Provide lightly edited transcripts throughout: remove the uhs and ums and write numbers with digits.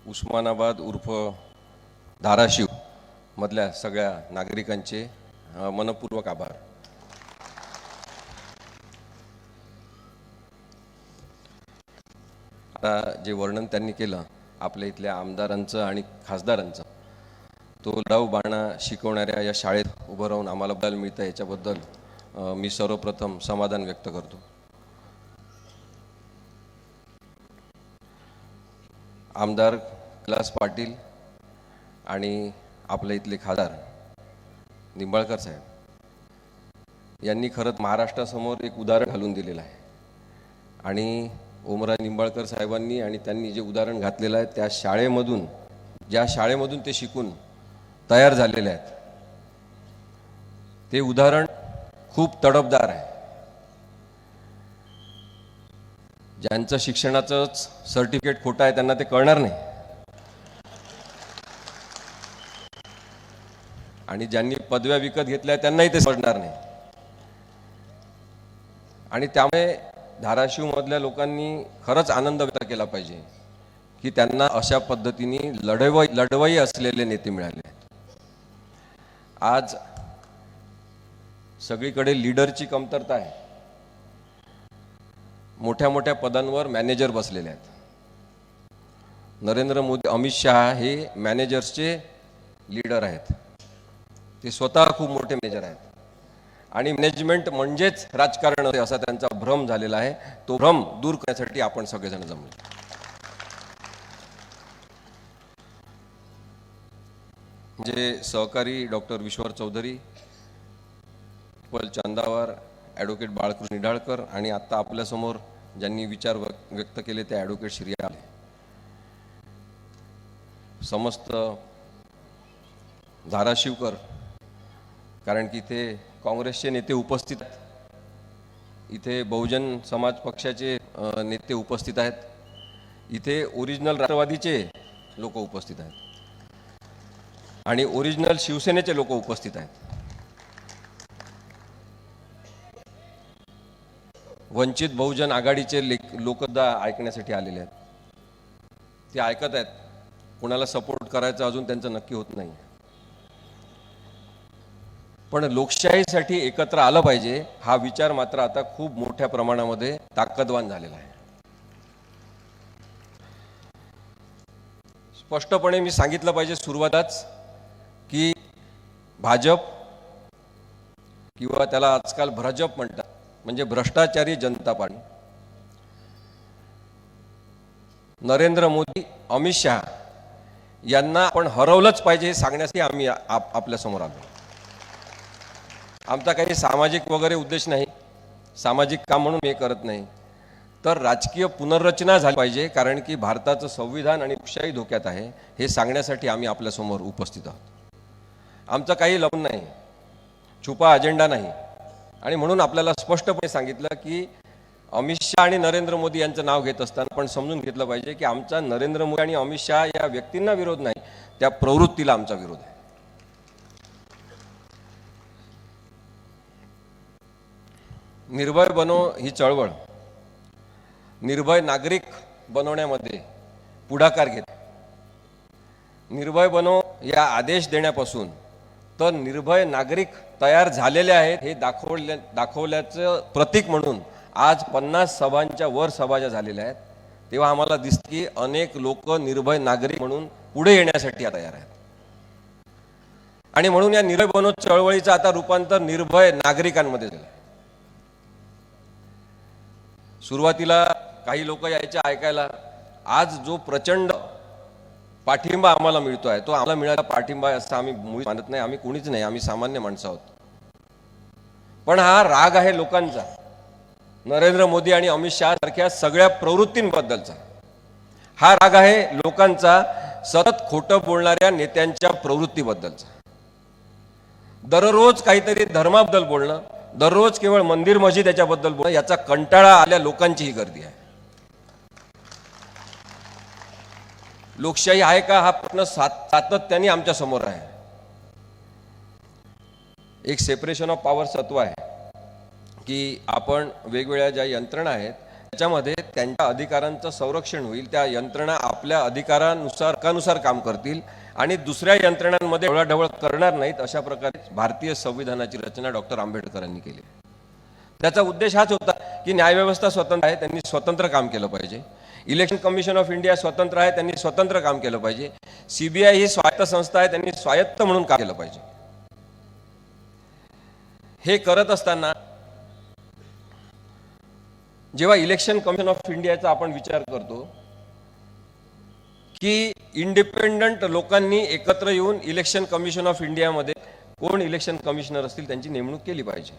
उस्मानाबाद उर्फ धाराशिव मधल्या सगळ्या नागरिकांचे मनपूर्वक आभार। आता जे वर्णन त्यांनी केलं आपल्या इथल्या आमदारांचं आणि खासदारांचं, तो लढाऊ बाणा शिकवणाऱ्या या शाळेत उभं राहून आम्हाला बदल मिळतं याच्याबद्दल मी सर्वप्रथम समाधान व्यक्त करतो। आमदार कैलास पाटील आणि आपल्या इथले खासदार निंबाळकर साहेब यांनी खरंच महाराष्ट्रासमोर एक उदाहरण घालून दिलेलं आहे आणि ओमराजे निंबाळकर साहेबांनी आणि त्यांनी जे उदाहरण घातलेलं आहे त्या शाळेमधून, ज्या शाळेमधून ते शिकून तयार झालेले आहेत, ते उदाहरण खूप तडफदार आहे। ज्यांचं शिक्षणाचं सर्टिफिकेट खोटं आहे त्यांना ते कळणार नाही, आणि ज्यांनी पदव्या विकत घेतल्या त्यांनाही ते समजणार नाही। आणि त्यामुळे धाराशिव मधल्या लोकांनी खरंच आनंद व्यक्त केला पाहिजे की त्यांना अशा पद्धतीने लढवई असलेले नेते मिळाले आहेत। आज सगळीकडे लीडरची कमतरता आहे, मोठ्या मोठ्या पदांवर मॅनेजर बसलेले आहेत। नरेंद्र मोदी, अमित शहा हे मॅनेजर्सचे लीडर आहेत, ते स्वतः खूप मोठे मॅनेजर आहेत आणि मॅनेजमेंट म्हणजेच राजकारण असा त्यांचा भ्रम झालेला आहे। तो भ्रम दूर करण्यासाठी आपण सगळेजण जमले। म्हणजे सहकारी डॉक्टर विश्वर चौधरी, पल चंदावर, ॲडव्होकेट बाळकृष्ण निढाळकर आणि आता आपल्यासमोर ज्यांनी विचार व्यक्त केले ते ॲडव्होकेट श्री आले, समस्त धाराशिवकर, कारण की इथे काँग्रेसचे नेते उपस्थित आहेत, इथे बहुजन समाज पक्षाचे नेते उपस्थित आहेत, इथे ओरिजिनल राष्ट्रवादीचे लोक उपस्थित आहेत आणि ओरिजिनल शिवसेनेचे लोक उपस्थित आहेत। वंचित बहुजन आघाडीचे लोकसुद्धा ऐकण्यासाठी आलेले आहेत, ते ऐकत आहेत। कोणाला सपोर्ट करायचं अजून त्यांचं नक्की होत नाही, पण लोकशाहीसाठी एकत्र आलं पाहिजे हा विचार मात्र आता खूप मोठ्या प्रमाणामध्ये ताकदवान झालेला आहे। स्पष्टपणे मी सांगितलं पाहिजे सुरुवातच की भाजप, किंवा त्याला आजकाल भाजप म्हणतात, म्हणजे भ्रष्टाचारी जनता पार्टी, नरेंद्र मोदी, अमित शहा यांना आपण हरवलंच पाहिजे हे सांगण्यासाठी आम्ही आपल्या समोर आलो। आमचा काही सामाजिक वगैरे उद्देश नाही, सामाजिक काम म्हणून हे करत नाही, तर राजकीय पुनर्रचना झाली पाहिजे, कारण की भारताचं संविधान आणि लोकशाही धोक्यात आहे हे सांगण्यासाठी आम्ही आपल्या समोर उपस्थित आहोत। आमचं काही लपून नाही, छुपा अजेंडा नाही, आणि म्हणून आपल्याला स्पष्टपणे सांगितलं की अमित शहा आणि नरेंद्र मोदी यांचं नाव घेत असताना पण समजून घेतलं पाहिजे की आमचा नरेंद्र मोदी आणि अमित शहा या व्यक्तींना विरोध नाही, त्या प्रवृत्तीला आमचा विरोध आहे। निर्भय बनो ही चळवळ निर्भय नागरिक बनवण्यामध्ये पुढाकार घेते। निर्भय बनो या आदेश देण्यापासून तर निर्भय नागरिक तयार झालेले आहेत हे दाखवल्याचं प्रतीक म्हणून आज 50 सभांच्या वर सभा ज्या झालेल्या आहेत, तेव्हा आम्हाला दिसतं की अनेक लोक निर्भय नागरिक म्हणून पुढे येण्यासाठी तयार आहेत, आणि म्हणून या निर्भय बनो चळवळीचं आता रूपांतर निर्भय नागरिकांमध्ये झालं। सुरुवातीला काही लोक यायचे ऐकायला, आज जो प्रचंड पाठिंबा आम्हाला मिळतोय तो आम्हाला मिळाला पाठिंबा असं आम्ही मुळीच मानत नाही, आम्ही कोणीच नाही, आम्ही सामान्य माणसं आहोत। पण हा राग आहे लोकांचा नरेंद्र मोदी आणि अमित शहा सारख्या सगळ्या प्रवृत्तींबद्दलचा, हा राग आहे लोकांचा सतत खोटं बोलणाऱ्या नेत्यांच्या प्रवृत्तीबद्दलचा। दररोज काहीतरी धर्माबद्दल बोलणं, दररोज केवळ मंदिर मस्जिद याच्याबद्दल बोलणं, याचा कंटाळा आल्या लोकांची ही गर्दी आहे। लोकशाही आहे का हा प्रश्न सातत्याने आमच्या समोर आहे। एक सेपरेशन ऑफ पॉवर तत्व आहे की आपण वेगवेगळ्या ज्या यंत्रणा आहेत त्याच्यामध्ये त्यांच्या अधिकारांचं संरक्षण होईल, त्या यंत्रणा आपल्या अधिकारानुसार काम करतील आणि दुसऱ्या यंत्रणांमध्ये ढवळाढवळ करणार नाहीत, अशा प्रकारे भारतीय संविधानाची रचना डॉक्टर आंबेडकरांनी केली. त्याचा उद्देश हाच होता की न्यायव्यवस्था स्वतंत्र आहे, त्यांनी स्वतंत्र काम केलं पाहिजे. इलेक्शन कमिशन ऑफ इंडिया स्वतंत्र आहे, त्यांनी स्वतंत्र काम केलं पाहिजे. सीबीआय ही स्वायत्त संस्था आहे, त्यांनी स्वायत्त म्हणून काम केलं पाहिजे. हे करत असताना जेव्हा इलेक्शन कमिशन ऑफ इंडियाचा आपण विचार करतो की इंडिपेंडंट लोकांनी एकत्र येऊन इलेक्शन कमिशन ऑफ इंडियामध्ये कोण इलेक्शन कमिशनर असतील त्यांची नेमणूक केली पाहिजे.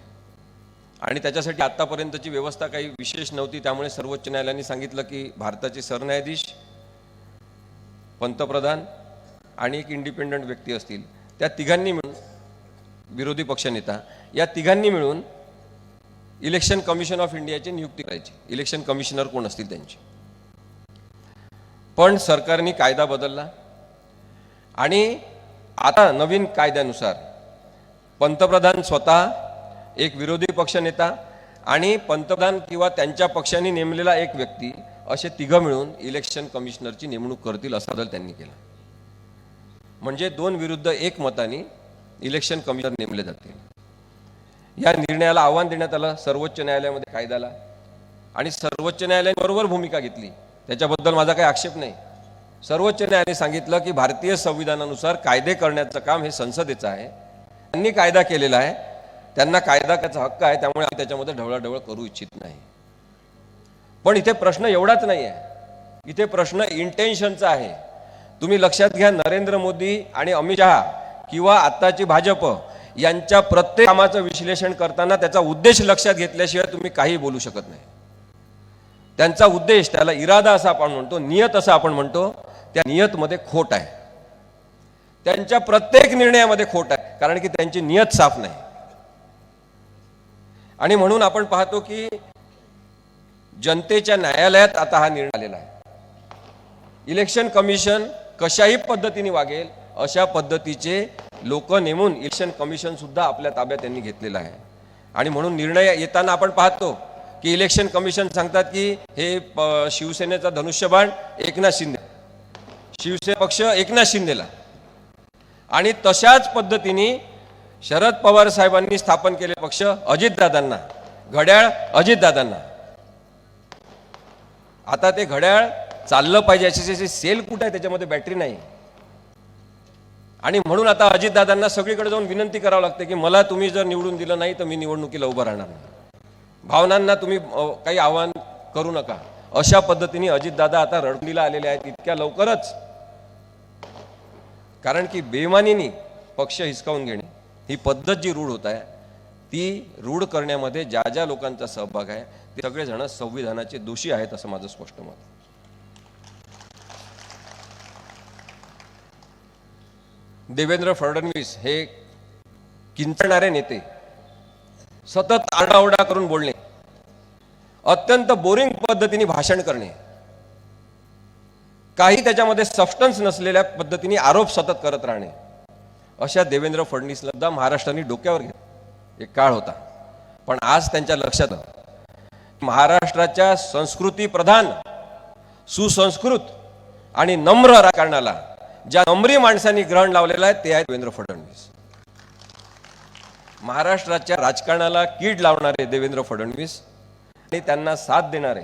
आणि त्याच्यासाठी आतापर्यंतची व्यवस्था काही विशेष नव्हती, त्यामुळे सर्वोच्च न्यायालयाने सांगितलं की भारताचे सरन्यायाधीश, पंतप्रधान आणि एक इंडिपेंडंट व्यक्ती असतील, त्या तिघांनी मिळून, विरोधी पक्षनेता, या तिघांनी मिळून इलेक्शन कमिशन ऑफ इंडियाची नियुक्ती करायची. इलेक्शन कमिशनर कोण असतील त्यांची. पण सरकारने कायदा बदलला आणि आता नवीन कायद्यानुसार पंतप्रधान स्वतः, एक विरोधी पक्षनेता आणि पंतप्रधान किंवा त्यांच्या पक्षाने नेमलेला एक व्यक्ती, असे तिघं मिळून इलेक्शन कमिशनरची नेमणूक करतील, असा बदल त्यांनी केला. म्हणजे 2 विरुद्ध 1 मताने इलेक्शन कमिशनर नेमले जातील. या निर्णयाला आव्हान देण्यात आलं सर्वोच्च न्यायालयामध्ये कायद्याला, आणि सर्वोच्च न्यायालयाने बरोबर भूमिका घेतली, त्याच्याबद्दल माझा काही आक्षेप नाही. सर्वोच्च न्यायालयाने सांगितलं की भारतीय संविधानानुसार कायदे करण्याचं काम हे संसदेचं आहे, त्यांनी कायदा केलेला आहे, त्यांना कायदा करायचा हक्क आहे, त्यामुळे आम्ही त्याच्यामध्ये ढवळाढवळ करू इच्छित नाही. पण इथे प्रश्न एवढाच नाही आहे, इथे प्रश्न इंटेन्शनचा आहे. तुम्ही लक्षात घ्या, नरेंद्र मोदी आणि अमित शहा किंवा आताची भाजप यांच्या प्रत्येक कामाचं विश्लेषण करताना त्याचा उद्देश लक्षात घेतल्याशिवाय तुम्ही काही बोलू शकत नाही. त्यांचा उद्देश, त्याला इरादा असा आपण म्हणतो, नियत असं आपण म्हणतो, त्या नियतमध्ये खोट आहे. त्यांच्या प्रत्येक निर्णयामध्ये खोट आहे, कारण की त्यांची नियत साफ नाही. आणि म्हणून आपण पाहतो की जनतेच्या न्यायालयात आता हा निर्णय आलेला आहे. इलेक्शन कमिशन कशाही पद्धतीने वागेल अशा पद्धतीचे लोक नेमून इलेक्शन कमिशन सुद्धा आपल्या ताब्यात त्यांनी घेतलेला आहे. आणि म्हणून निर्णय येताना आपण पाहतो की इलेक्शन कमिशन सांगतात की हे शिवसेनेचा धनुष्यबाण एकनाथ शिंदे, शिवसेना पक्ष एकनाथ शिंदेला, आणि तशाच पद्धतीने शरद पवार साहेबांनी स्थापन केले पक्ष अजितदादांना, घड्याळ अजितदादांना. आता ते घड्याळ चाललं पाहिजे, अशी सेल कुठे आहे, त्याच्यामध्ये बॅटरी नाही. आणि म्हणून आता अजितदादांना सगळीकडे जाऊन विनंती करावं लागते की मला तुम्ही जर निवडून दिलं नाही तर मी निवडणुकीला उभं राहणार नाही, भावनांना तुम्ही काही आव्हान करू नका, अशा पद्धतीने अजितदादा आता रणनीतीला आलेले आहेत इतक्या लवकरच. कारण की बेईमानीने पक्ष हिसकावून घेणे ही पद्धत जी रूढ होत आहे, ती रूढ करण्यामध्ये ज्या ज्या लोकांचा सहभाग आहे ते सगळेजण संविधानाचे दोषी आहेत, असं माझं स्पष्ट मत. देवेंद्र फडणवीस हे किंचाळणारे नेते, सतत आरडाओरडा करून बोलणे, अत्यंत बोरिंग पद्धतीने भाषण करणे, काही त्याच्यामध्ये सबस्टन्स नसलेल्या पद्धतीने आरोप सतत करत राहणे, अशा देवेंद्र फडणवीसला महाराष्ट्राने डोक्यावर घेतलं. एक काळ होता, पण आज त्यांच्या लक्षात महाराष्ट्राच्या संस्कृती प्रधान, सुसंस्कृत आणि नम्र राजकारणाला ज्या नम्री माणसांनी ग्रहण लावलेलं आहे ते आहे देवेंद्र फडणवीस. महाराष्ट्राच्या राजकारणाला कीड लावणारे देवेंद्र फडणवीस आणि त्यांना साथ देणारे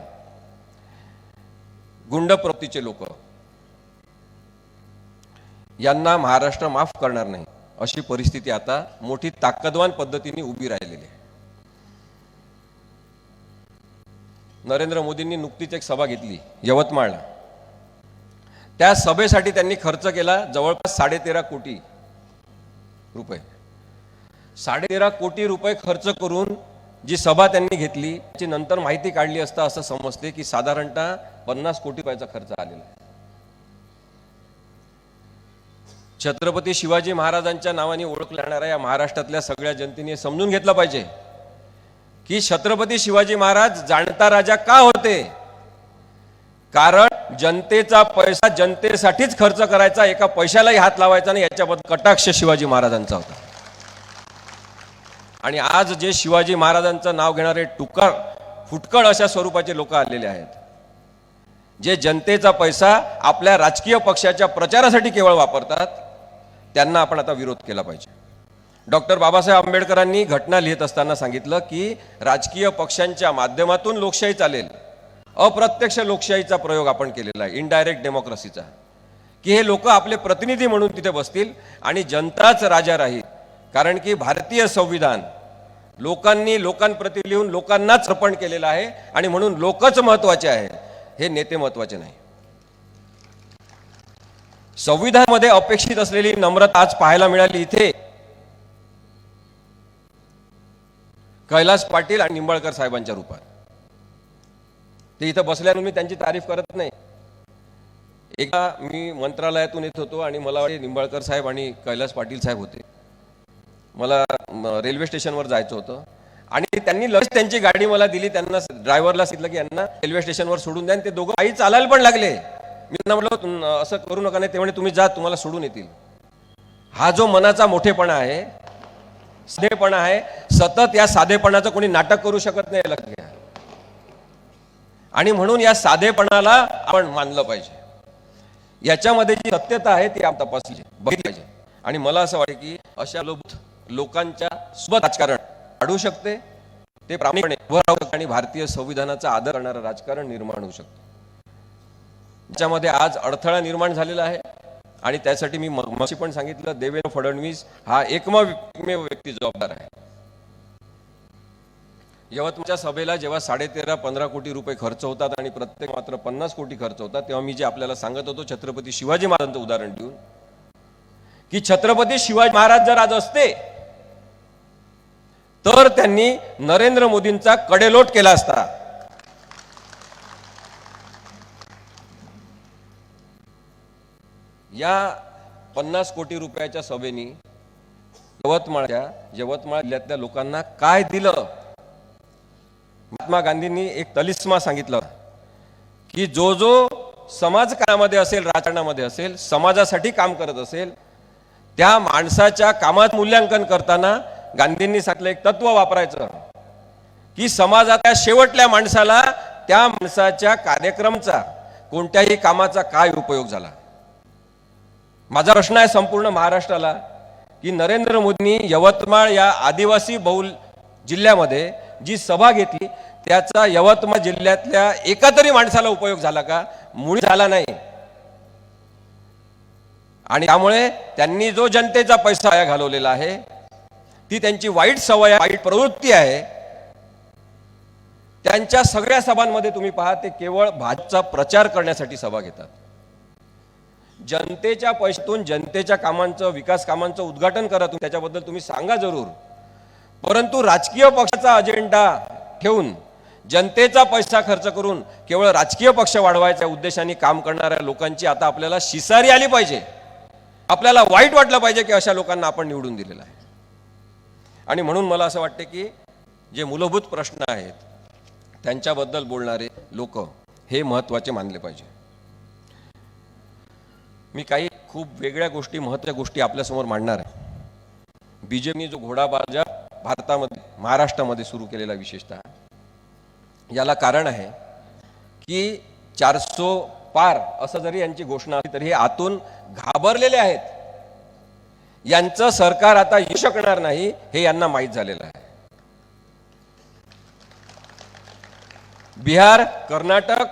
गुंड प्रवृत्तीचे लोक, यांना महाराष्ट्र माफ करणार नाही, अशी परिस्थिती आता मोठी ताकदवान पद्धतीने उभी राहिलेली आहे. नरेंद्र मोदींनी नुकतीच एक सभा घेतली यवतमाळला. त्या सभेसाठी त्यांनी खर्च केला जवळपास 13.5 कोटी रुपये. 13.5 कोटी रुपये खर्च करून जी सभा त्यांनी घेतली त्याची नंतर माहिती काढली असता असं समजते की साधारणतः 50 कोटी रुपयाचा खर्च आलेला आहे. छत्रपती शिवाजी महाराजांच्या नावाने ओळखल्या जाणाऱ्या या महाराष्ट्रातल्या सगळ्या जनतेने समजून घेतलं पाहिजे की छत्रपती शिवाजी महाराज जाणता राजा का होते. कारण जनतेचा पैसा जनतेसाठीच खर्च करायचा, एका पैशालाही हात लावायचा नाही, याच्याबद्दल कटाक्ष शिवाजी महाराजांचा होता. आणि आज जे शिवाजी महाराजांचं नाव घेणारे फुटकळ अशा स्वरूपाचे लोक आलेले आहेत, जे जनतेचा पैसा आपल्या राजकीय पक्षाच्या प्रचारासाठी केवळ वापरतात. त्यांना आपण आता विरोध केला पाहिजे. डॉक्टर बाबासाहेब आंबेडकरांनी घटना लिहित असताना सांगितलं की राजकीय पक्षांच्या माध्यमातून लोकशाही चालेल. अप्रत्यक्ष लोकशाहीचा प्रयोग आपण केलेला आहे, इनडायरेक्ट डेमोक्रेसीचा, की हे लोक आपले प्रतिनिधी म्हणून तिथे बसतील आणि जनताच राजा राहील. कारण की भारतीय संविधान लोकांनी लोकांप्रती लिहून लोकांनाच अर्पण केलेलं आहे आणि म्हणून लोकच महत्वाचे आहे, हे नेते महत्वाचे नाही. संविधानामध्ये अपेक्षित असलेली नम्रता आज पाहायला मिळाली इथे कैलास पाटील आणि निंबाळकर साहेबांच्या रूपात. ते इथं बसल्यानं मी त्यांची तारीफ करत नाही. एकदा मी मंत्रालयातून येत होतो आणि मला वाटते निंबाळकर साहेब आणि कैलास पाटील साहेब होते. मला रेल्वे स्टेशनवर जायचं होतं आणि त्यांनी लगेच त्यांची गाडी मला दिली. त्यांना ड्रायव्हरला सांगितलं की यांना रेल्वे स्टेशनवर सोडून द्या. ते दोघं आई चालायला पण लागले. मी त्यांना म्हटलं असं करू नका, नाही ते म्हणे तुम्ही जा, तुम्हाला सोडून येतील. हा जो मनाचा मोठेपणा आहे, साधेपणा आहे, सतत या साधेपणाचं कोणी नाटक करू शकत नाही, लक्षात घ्या. आणि म्हणून या साधेपणाला आपण मानलं पाहिजे. याच्यामध्ये जी सत्यता आहे ती आपण तपासली बघितली पाहिजे. आणि मला असं वाटतं की अशा लोकांच्या सोबत राजकारण वाढू शकते, ते प्रामाणिकपणे उभं राहू शकते आणि भारतीय संविधानाचा आदर करणारं राजकारण निर्माण होऊ शकतं. ज्याच्यामध्ये आज अडथळा निर्माण झालेला आहे आणि त्यासाठी मी मगाशी पण सांगितलं, देवेंद्र फडणवीस हा एकमेव व्यक्ती जबाबदार आहे. यवतमाळच्या सभेला जेव्हा 13.5-15 कोटी रुपये खर्च होतात आणि प्रत्येक मात्र 50 कोटी खर्च होतात, तेव्हा मी जे आपल्याला सांगत होतो छत्रपती शिवाजी महाराजांचं उदाहरण देऊन, की छत्रपती शिवाजी महाराज जर आज असते तर त्यांनी नरेंद्र मोदींचा कडेलोट केला असता. या 50 कोटी रुपयाच्या सभेनी यवतमाळ जिल्ह्यातल्या लोकांना काय दिलं? महात्मा गांधींनी एक तलिस्मा सांगितलं की जो जो समाजकारणामध्ये असेल, राजकारणामध्ये असेल, समाजासाठी काम करत असेल, त्या माणसाच्या कामात मूल्यांकन करताना गांधींनी सांगितलं एक तत्व वापरायचं की समाजाच्या शेवटल्या माणसाला त्या माणसाच्या कार्यक्रमाचा, कोणत्याही कामाचा काय उपयोग झाला. माझा प्रश्न आहे संपूर्ण महाराष्ट्राला की नरेंद्र मोदींनी यवतमाळ या आदिवासी बहुल जिल्ह्यामध्ये जी सभा घेतली त्याचा यवतमाळ जिल्ह्यातल्या एका तरी माणसाला उपयोग झाला का? मुळी झाला नाही. आणि त्यामुळे त्यांनी जो जनतेचा पैसा वाया घालवलेला आहे, ती त्यांची वाईट सवय, वाईट प्रवृत्ती आहे. त्यांच्या सगळ्या सभांमध्ये तुम्ही पहा, ते केवळ भाजपचा प्रचार करण्यासाठी सभा घेतात. जनतेच्या पैशातून जनतेच्या कामांचं, विकास कामांचं उद्घाटन करा, त्याच्याबद्दल तुम्ही सांगा जरूर, परंतु राजकीय पक्षाचा अजेंडा ठेवून जनतेचा पैसा खर्च करून केवळ राजकीय पक्ष वाढवायच्या उद्देशाने काम करणाऱ्या लोकांची आता आपल्याला शिसारी आली पाहिजे. आपल्याला वाईट वाटलं पाहिजे की अशा लोकांना आपण निवडून दिलेलं आहे. आणि म्हणून मला असं वाटतं की जे मूलभूत प्रश्न आहेत त्यांच्याबद्दल बोलणारे लोक हे महत्त्वाचे मानले पाहिजे. मी काही खूप वेगळ्या गोष्टी, महत्त्वाच्या गोष्टी आपल्यासमोर मांडणार आहे. बीजेपीने जो घोडाबाजार भारतामध्ये, महाराष्ट्रामध्ये सुरू केलेला विशेषतः, याला कारण आहे की 400 पार असं जरी यांची घोषणा असली तरी हे आतून घाबरलेले आहेत. यांचं सरकार आता येऊ शकणार नाही हे यांना माहीत झालेलं आहे. बिहार, कर्नाटक,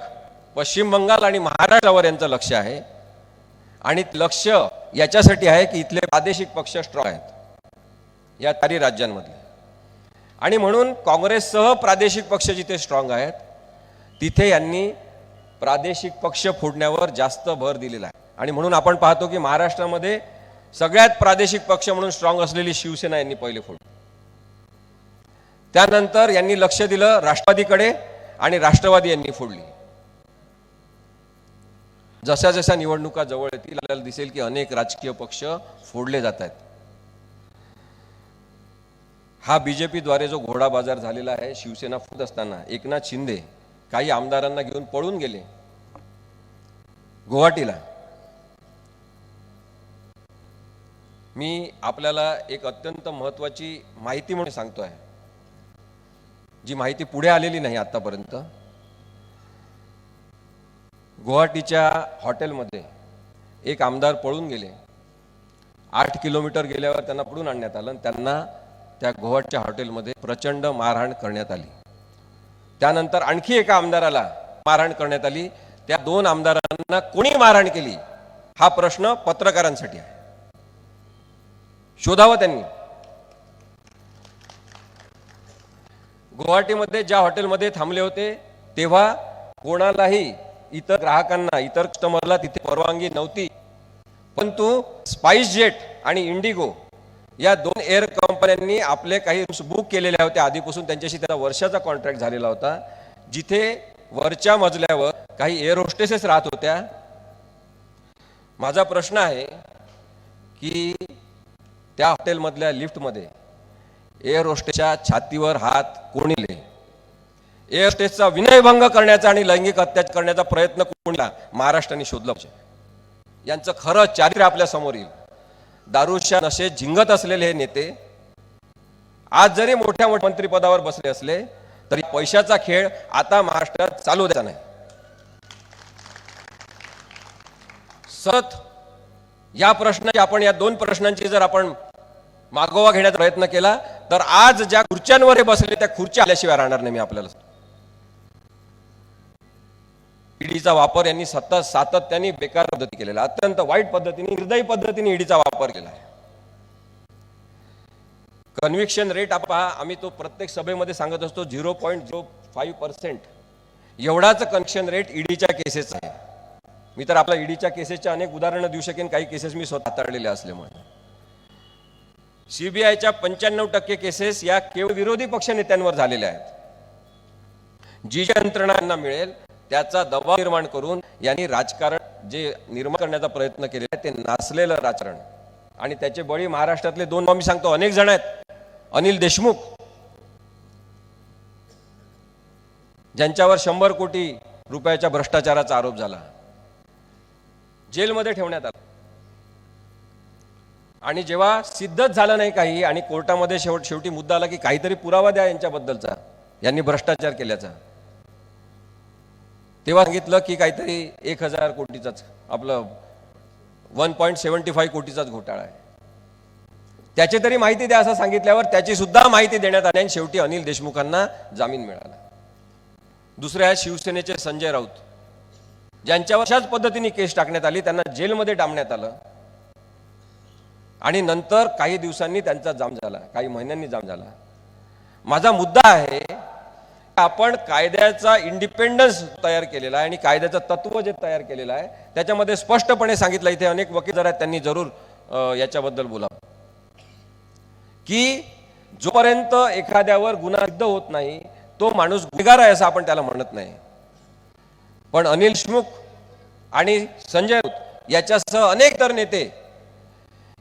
पश्चिम बंगाल आणि महाराष्ट्रावर यांचं लक्ष आहे. आणि लक्ष याच्यासाठी आहे की इथले प्रादेशिक पक्ष स्ट्रॉंग आहेत या चारही राज्यांमधले. आणि म्हणून काँग्रेससह प्रादेशिक पक्ष जिथे स्ट्रॉंग आहेत तिथे यांनी प्रादेशिक पक्ष फोडण्यावर जास्त भर दिलेला आहे. आणि म्हणून आपण पाहतो की महाराष्ट्रामध्ये सगळ्यात प्रादेशिक पक्ष म्हणून स्ट्रॉंग असलेली शिवसेना यांनी पहिले फोडली. त्यानंतर यांनी लक्ष दिलं राष्ट्रवादीकडे आणि राष्ट्रवादी यांनी फोडली. जशा जशा निवडणुका जवळ येतील आपल्याला दिसेल की अनेक राजकीय पक्ष फोडले जात आहेत. हा बीजेपीद्वारे जो घोडाबाजार झालेला आहे, शिवसेना फुटत असताना एकनाथ शिंदे काही आमदारांना घेऊन पळून गेले गुवाहाटीला. मी आपल्याला एक अत्यंत महत्त्वाची माहिती म्हणून सांगतोय. जी माहिती पुढे आलेली नाही आतापर्यंत, गुवाहाटीच्या हॉटेलमध्ये एक आमदार पळून गेले. 8 किलोमीटर गेल्यावर त्यांना पळून आणण्यात आलं आणि त्यांना त्या गुवाहाटीच्या हॉटेलमध्ये प्रचंड मारहाण करण्यात आली. त्यानंतर आणखी एका आमदाराला मारहाण करण्यात आली. त्या 2 आमदारांना कोणी मारहाण केली हा प्रश्न पत्रकारांसाठी आहे. शोधावं त्यांनी. गुवाहाटीमध्ये ज्या हॉटेलमध्ये थांबले होते तेव्हा कोणालाही, इतर ग्राहकांना, इतर कस्टमरला तिथे परवानगी नव्हती. परंतु स्पाइस जेट आणि इंडिगो या 2 एअर कंपन्यांनी आपले काही रूम्स बुक केलेले होते आधीपासून. त्यांच्याशी त्याचा वर्षाचा कॉन्ट्रॅक्ट झालेला होता, जिथे वरच्या मजल्यावर काही एअर होस्टेसेस राहत होत्या. माझा प्रश्न आहे की त्या हॉटेलमधल्या लिफ्टमध्ये एअर होस्टेसच्या छातीवर हात कोणी दिले? एअर होस्टेसचा विनयभंग करण्याचा आणि लैंगिक अत्याचार करण्याचा प्रयत्न कोणीला महाराष्ट्राने शोधला पाहिजे. यांचं खरं चारित्र्य आपल्या समोर येईल. दारूच्या नशेत झिंगत असलेले हे नेते आज जरी मोठ्या मोठ्या मंत्रिपदावर बसले असले तरी पैशाचा खेळ आता महाराष्ट्रात चालू द्यायचा नाही. सतत या प्रश्नाची, आपण या 2 प्रश्नांची जर आपण मागोवा घेण्याचा प्रयत्न केला तर आज ज्या खुर्च्यांवर हे बसले त्या खुर्च्या आल्याशिवाय राहणार नाही. मी आपल्याला ईडीचा वापर यांनी सातत्याने बेकार पद्धती केलेला, अत्यंत वाईट पद्धतीने, निर्दयी पद्धतीने ईडीचा वापर केला आहे. कन्व्हिक्शन रेट आम्ही तो प्रत्येक सभेमध्ये सांगत असतो 0.05% एवढाच कन्व्हिक्शन रेट ईडीच्या केसेसचा आहे. मी तर आपल्या ईडीच्या केसेसच्या अनेक उदाहरणं देऊ शकेन, काही केसेस मी स्वतः हाताळलेल्या असल्यामुळे. सीबीआयच्या 95% केसेस या केवळ विरोधी पक्ष नेत्यांवर झालेल्या आहेत. जी यंत्रणा यांना मिळेल त्याचा दबाव निर्माण करून यांनी राजकारण जे निर्माण करण्याचा प्रयत्न केलेला आहे ते नासलेलं राजकारण, आणि त्याचे बळी महाराष्ट्रातले 2 मी सांगतो अनेक जण आहेत. अनिल देशमुख, ज्यांच्यावर 100 कोटी रुपयाच्या भ्रष्टाचाराचा आरोप झाला, जेलमध्ये ठेवण्यात आला. आणि जेव्हा सिद्धच झालं नाही काही आणि कोर्टामध्ये शेवटी मुद्दा आला की काहीतरी पुरावा द्या यांच्याबद्दलचा, यांनी भ्रष्टाचार केल्याचा, तेव्हा सांगितलं की काहीतरी 1000 कोटीचाच, आपलं 1.75 कोटीचाच घोटाळा आहे. त्याची तरी माहिती द्या असं सांगितल्यावर त्याची सुद्धा माहिती देण्यात आली आणि शेवटी अनिल देशमुखांना जामीन मिळाला. दुसरे आहेत शिवसेनेचे संजय राऊत, ज्यांच्यावर अशाच पद्धतीने केस टाकण्यात आली, त्यांना जेलमध्ये डांबण्यात आलं आणि नंतर काही दिवसांनी त्यांचा जामीन झाला, काही महिन्यांनी जामीन झाला. माझा मुद्दा आहे, आपण कायद्याचा इंडिपेंडन्स तयार केलेला आहे आणि कायद्याचं तत्व जे तयार केलेलं आहे त्याच्यामध्ये स्पष्टपणे सांगितलं, इथे अनेक वकील आहेत त्यांनी जरूर याच्याबद्दल बोलावं, की जोपर्यंत एखाद्यावर गुन्हा सिद्ध होत नाही तो माणूस गुन्हेगार आहे असं आपण त्याला म्हणत नाही. पण अनिल देशमुख आणि संजय राऊत याच्यासह अनेक तर नेते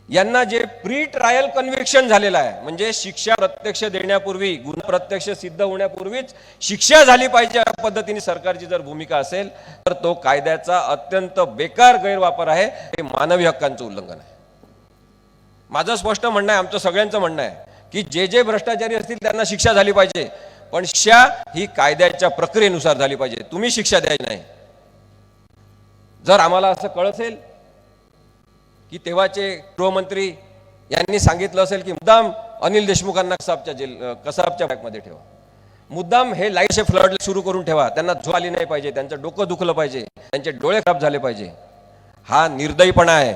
यांना जे प्री ट्रायल कन्व्हिक्शन झालेलं आहे, म्हणजे शिक्षा प्रत्यक्ष देण्यापूर्वी, गुन्हा प्रत्यक्ष सिद्ध होण्यापूर्वीच शिक्षा झाली पाहिजे अशा पद्धतीने सरकारची जर भूमिका असेल तर तो कायद्याचा अत्यंत बेकार गैरवापर आहे, हे मानवी हक्कांचं उल्लंघन आहे. माझं स्पष्ट म्हणणं आहे, आमचं सगळ्यांचं म्हणणं आहे की जे भ्रष्टाचारी असतील त्यांना शिक्षा झाली पाहिजे, पण शिक्षा ही कायद्याच्या प्रक्रियेनुसार झाली पाहिजे. तुम्ही शिक्षा द्यायची नाही. जर आम्हाला असं कळत असेल की तेव्हाचे गृहमंत्री यांनी सांगितलं असेल की मुद्दाम अनिल देशमुखांना कसाबच्या बॅगमध्ये ठेवा, मुद्दाम हे लाईटचे फ्लड सुरू करून ठेवा, त्यांना झोप आली नाही पाहिजे, त्यांचं डोकं दुखलं पाहिजे, त्यांचे डोळे खराब झाले पाहिजे, हा निर्दयीपणा आहे.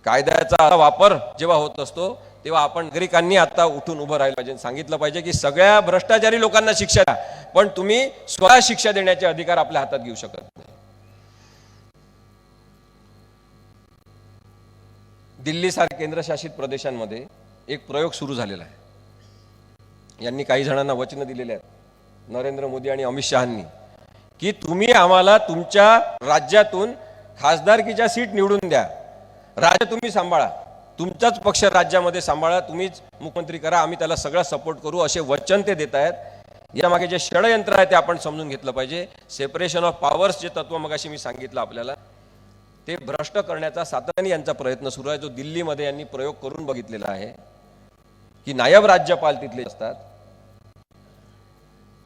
कायद्याचा वापर जेव्हा होत असतो तेव्हा आपण नागरिकांनी आता उठून उभं राहिलं पाहिजे, सांगितलं पाहिजे की सगळ्या भ्रष्टाचारी लोकांना शिक्षा द्या, पण तुम्ही स्वतः शिक्षा देण्याचे अधिकार आपल्या हातात घेऊ शकत नाही. दिल्ली सारख्या केंद्रशासित प्रदेशांमध्ये एक प्रयोग सुरू झालेला आहे. यांनी काही जणांना वचन दिलेले आहेत, नरेंद्र मोदी आणि अमित शहांनी, की तुम्ही आम्हाला तुमच्या राज्यातून खासदारकीच्या सीट निवडून द्या, राज्य तुम्ही सांभाळा, तुमचाच पक्ष राज्यामध्ये सांभाळा, तुम्हीच मुख्यमंत्री करा, आम्ही त्याला सगळा सपोर्ट करू, असे वचन ते देत आहेत. यामागे जे षडयंत्र आहे ते आपण समजून घेतलं पाहिजे. सेपरेशन ऑफ पॉवर्स जे तत्व मगाशी मी सांगितलं आपल्याला, ते भ्रष्ट करण्याचा सातत्याने यांचा प्रयत्न सुरू आहे, जो दिल्लीमध्ये यांनी प्रयोग करून बघितलेला आहे की नायब राज्यपाल तिथले असतात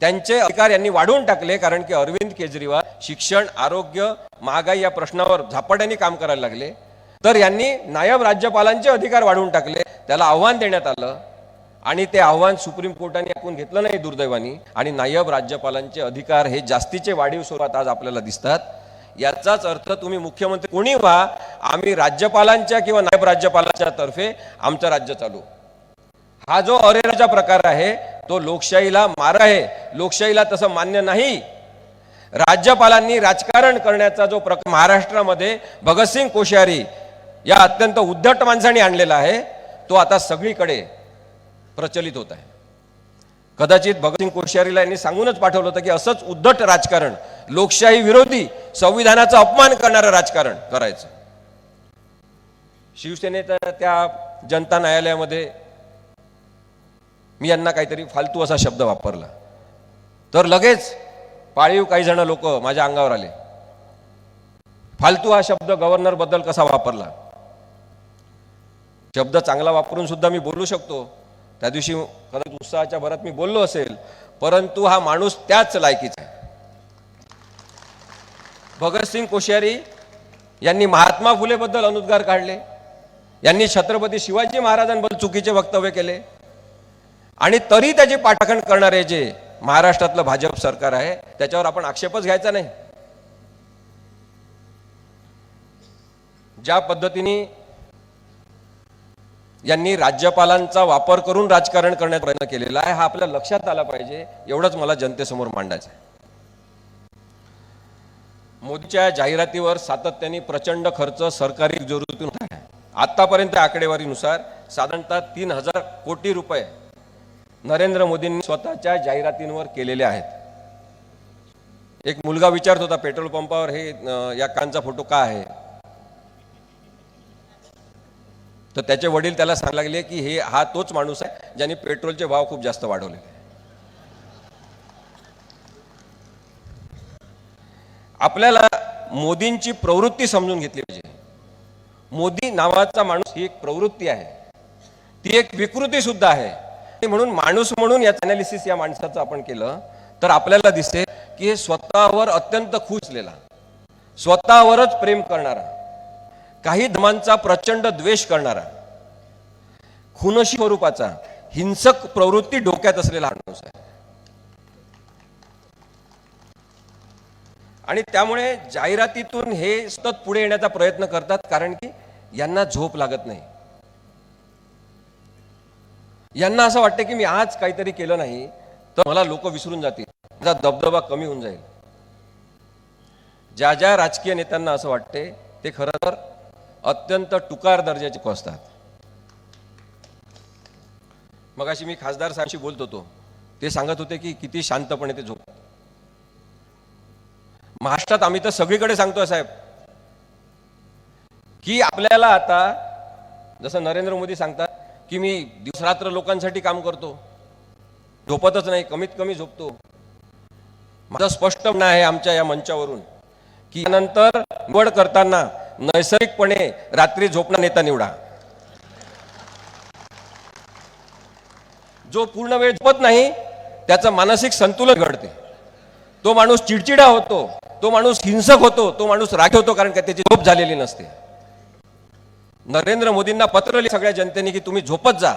त्यांचे अधिकार यांनी वाढवून टाकले, कारण की अरविंद केजरीवाल शिक्षण, आरोग्य, महागाई या प्रश्नावर झपाट्याने काम करायला लागले. तर यांनी नायब राज्यपालांचे अधिकार वाढवून टाकले. त्याला आव्हान देण्यात आलं आणि ते आव्हान सुप्रीम कोर्टाने ऐकून घेतलं नाही दुर्दैवानी, आणि नायब राज्यपालांचे अधिकार हे जास्तीचे वाढीव स्वरूपात आज आपल्याला दिसतात. याचाच अर्थ तुम्ही मुख्यमंत्री कोणी व्हा, आम्ही राज्यपालांच्या किंवा नायब राज्यपालांच्या तर्फे आमचं राज्य चालू. हा जो अरेराचा प्रकार आहे तो लोकशाहीला मार आहे. लोकशाहीला तसं मान्य नाही. राज्यपालांनी राजकारण करण्याचा जो प्रकार महाराष्ट्रामध्ये भगतसिंग कोश्यारी या अत्यंत उद्धट माणसाने आणलेला आहे तो आता सगळीकडे प्रचलित होत आहे. कदाचित भगतसिंग कोश्यारीला यांनी सांगूनच पाठवलं होतं की असंच उद्धट राजकारण, लोकशाही विरोधी, संविधानाचा अपमान करणारं राजकारण करायचं. शिवसेनेच्या त्या जनता न्यायालयामध्ये मी यांना काहीतरी फालतू असा शब्द वापरला तर लगेच पाळीव काही जण लोक माझ्या अंगावर आले. फालतू हा शब्द गव्हर्नर बद्दल कसा वापरला? शब्द चांगला वापरून सुद्धा मी बोलू शकतो. त्या दिवशी कदाचित उत्साहाच्या भरात मी बोललो असेल, परंतु हा माणूस त्याच लायकीचा आहे. भगतसिंग कोश्यारी यांनी महात्मा फुले बद्दल अनुद्गार काढले, यांनी छत्रपती शिवाजी महाराजांबद्दल चुकीचे वक्तव्य केले, आणि तरी त्याची पाठराखण करणारे जे महाराष्ट्रातलं भाजप सरकार आहे त्याच्यावर आपण आक्षेपच घ्यायचा नाही. ज्या पद्धतीने यांनी राज्यपालांचा वापर करून राजकारण करण्याचा प्रयत्न केलेला आहे हा आपल्या लक्षात आला पाहिजे. एवढंच मला जनतेसमोर मांडायचं आहे. मोदीच्या जाहिरातीवर सातत्याने प्रचंड खर्च सरकारी तिजोरीतून होत आहे. आतापर्यंत आकडेवारीनुसार साधारणतः 3000 कोटी रुपये नरेंद्र मोदींनी स्वतःच्या जाहिरातींवर केलेले आहेत. एक मुलगा विचारत होता पेट्रोल पंपावर हे या कांचा फोटो का आहे, तर त्याचे वडील त्याला सांगायला लागले की हा तोच माणूस आहे ज्याने पेट्रोलचे भाव खूप जास्त वाढवले. आपल्याला मोदींची प्रवृत्ती समजून घेतली पाहिजे. मोदी नावाचा माणूस ही एक प्रवृत्ती आहे, ती एक विकृती सुद्धा आहे. म्हणून माणूस म्हणून याचं अनालिसिस या माणसाचं आपण केलं तर आपल्याला दिसते की हे स्वतःवर अत्यंत खुश असलेला, स्वतःवरच प्रेम करणारा, काही धर्मांचा प्रचंड द्वेष करणारा, खुनशी स्वरूपाचा, हिंसक प्रवृत्ती डोक्यात असलेला माणूस आहे. आणि त्यामुळे जाहिरातीतून हे सतत पुढे येण्याचा प्रयत्न करतात, कारण की यांना झोप लागत नाही. यांना असं वाटतं की मी आज काहीतरी केलं नाही तर मला लोक विसरून जातील, माझा दबदबा कमी होऊन जाईल. ज्या ज्या राजकीय नेत्यांना असं वाटते ते खरं तर अत्यंत टुकार दर्जाचे लोक असतात. मगाशी मी खासदार साहेबांशी बोलत होतो, ते सांगत होते की किती शांतपणे ते झोपतात. महाराष्ट्रात आम्ही तर सगळीकडे सांगतोय साहेब की आपल्याला आता जसं नरेंद्र मोदी सांगतात की मी दिवसरात्र लोकांसाठी काम करतो, झोपतच नाही, कमीत कमी झोपतो. माझं स्पष्ट म्हणणं आहे आमच्या या मंचावरून की नंतर निवड करताना नैसर्गिकपणे रात्री झोपणारा नेता निवडा. जो पूर्ण वेळ झोपत नाही त्याचं मानसिक संतुलन घडते, तो माणूस चिडचिडा होतो, तो माणूस हिंसक होतो, तो माणूस राग होतो, कारण का त्याची झोप झालेली नसते. नरेंद्र मोदींना पत्र लिहिले सगळ्या जनतेने की तुम्ही झोपत जा.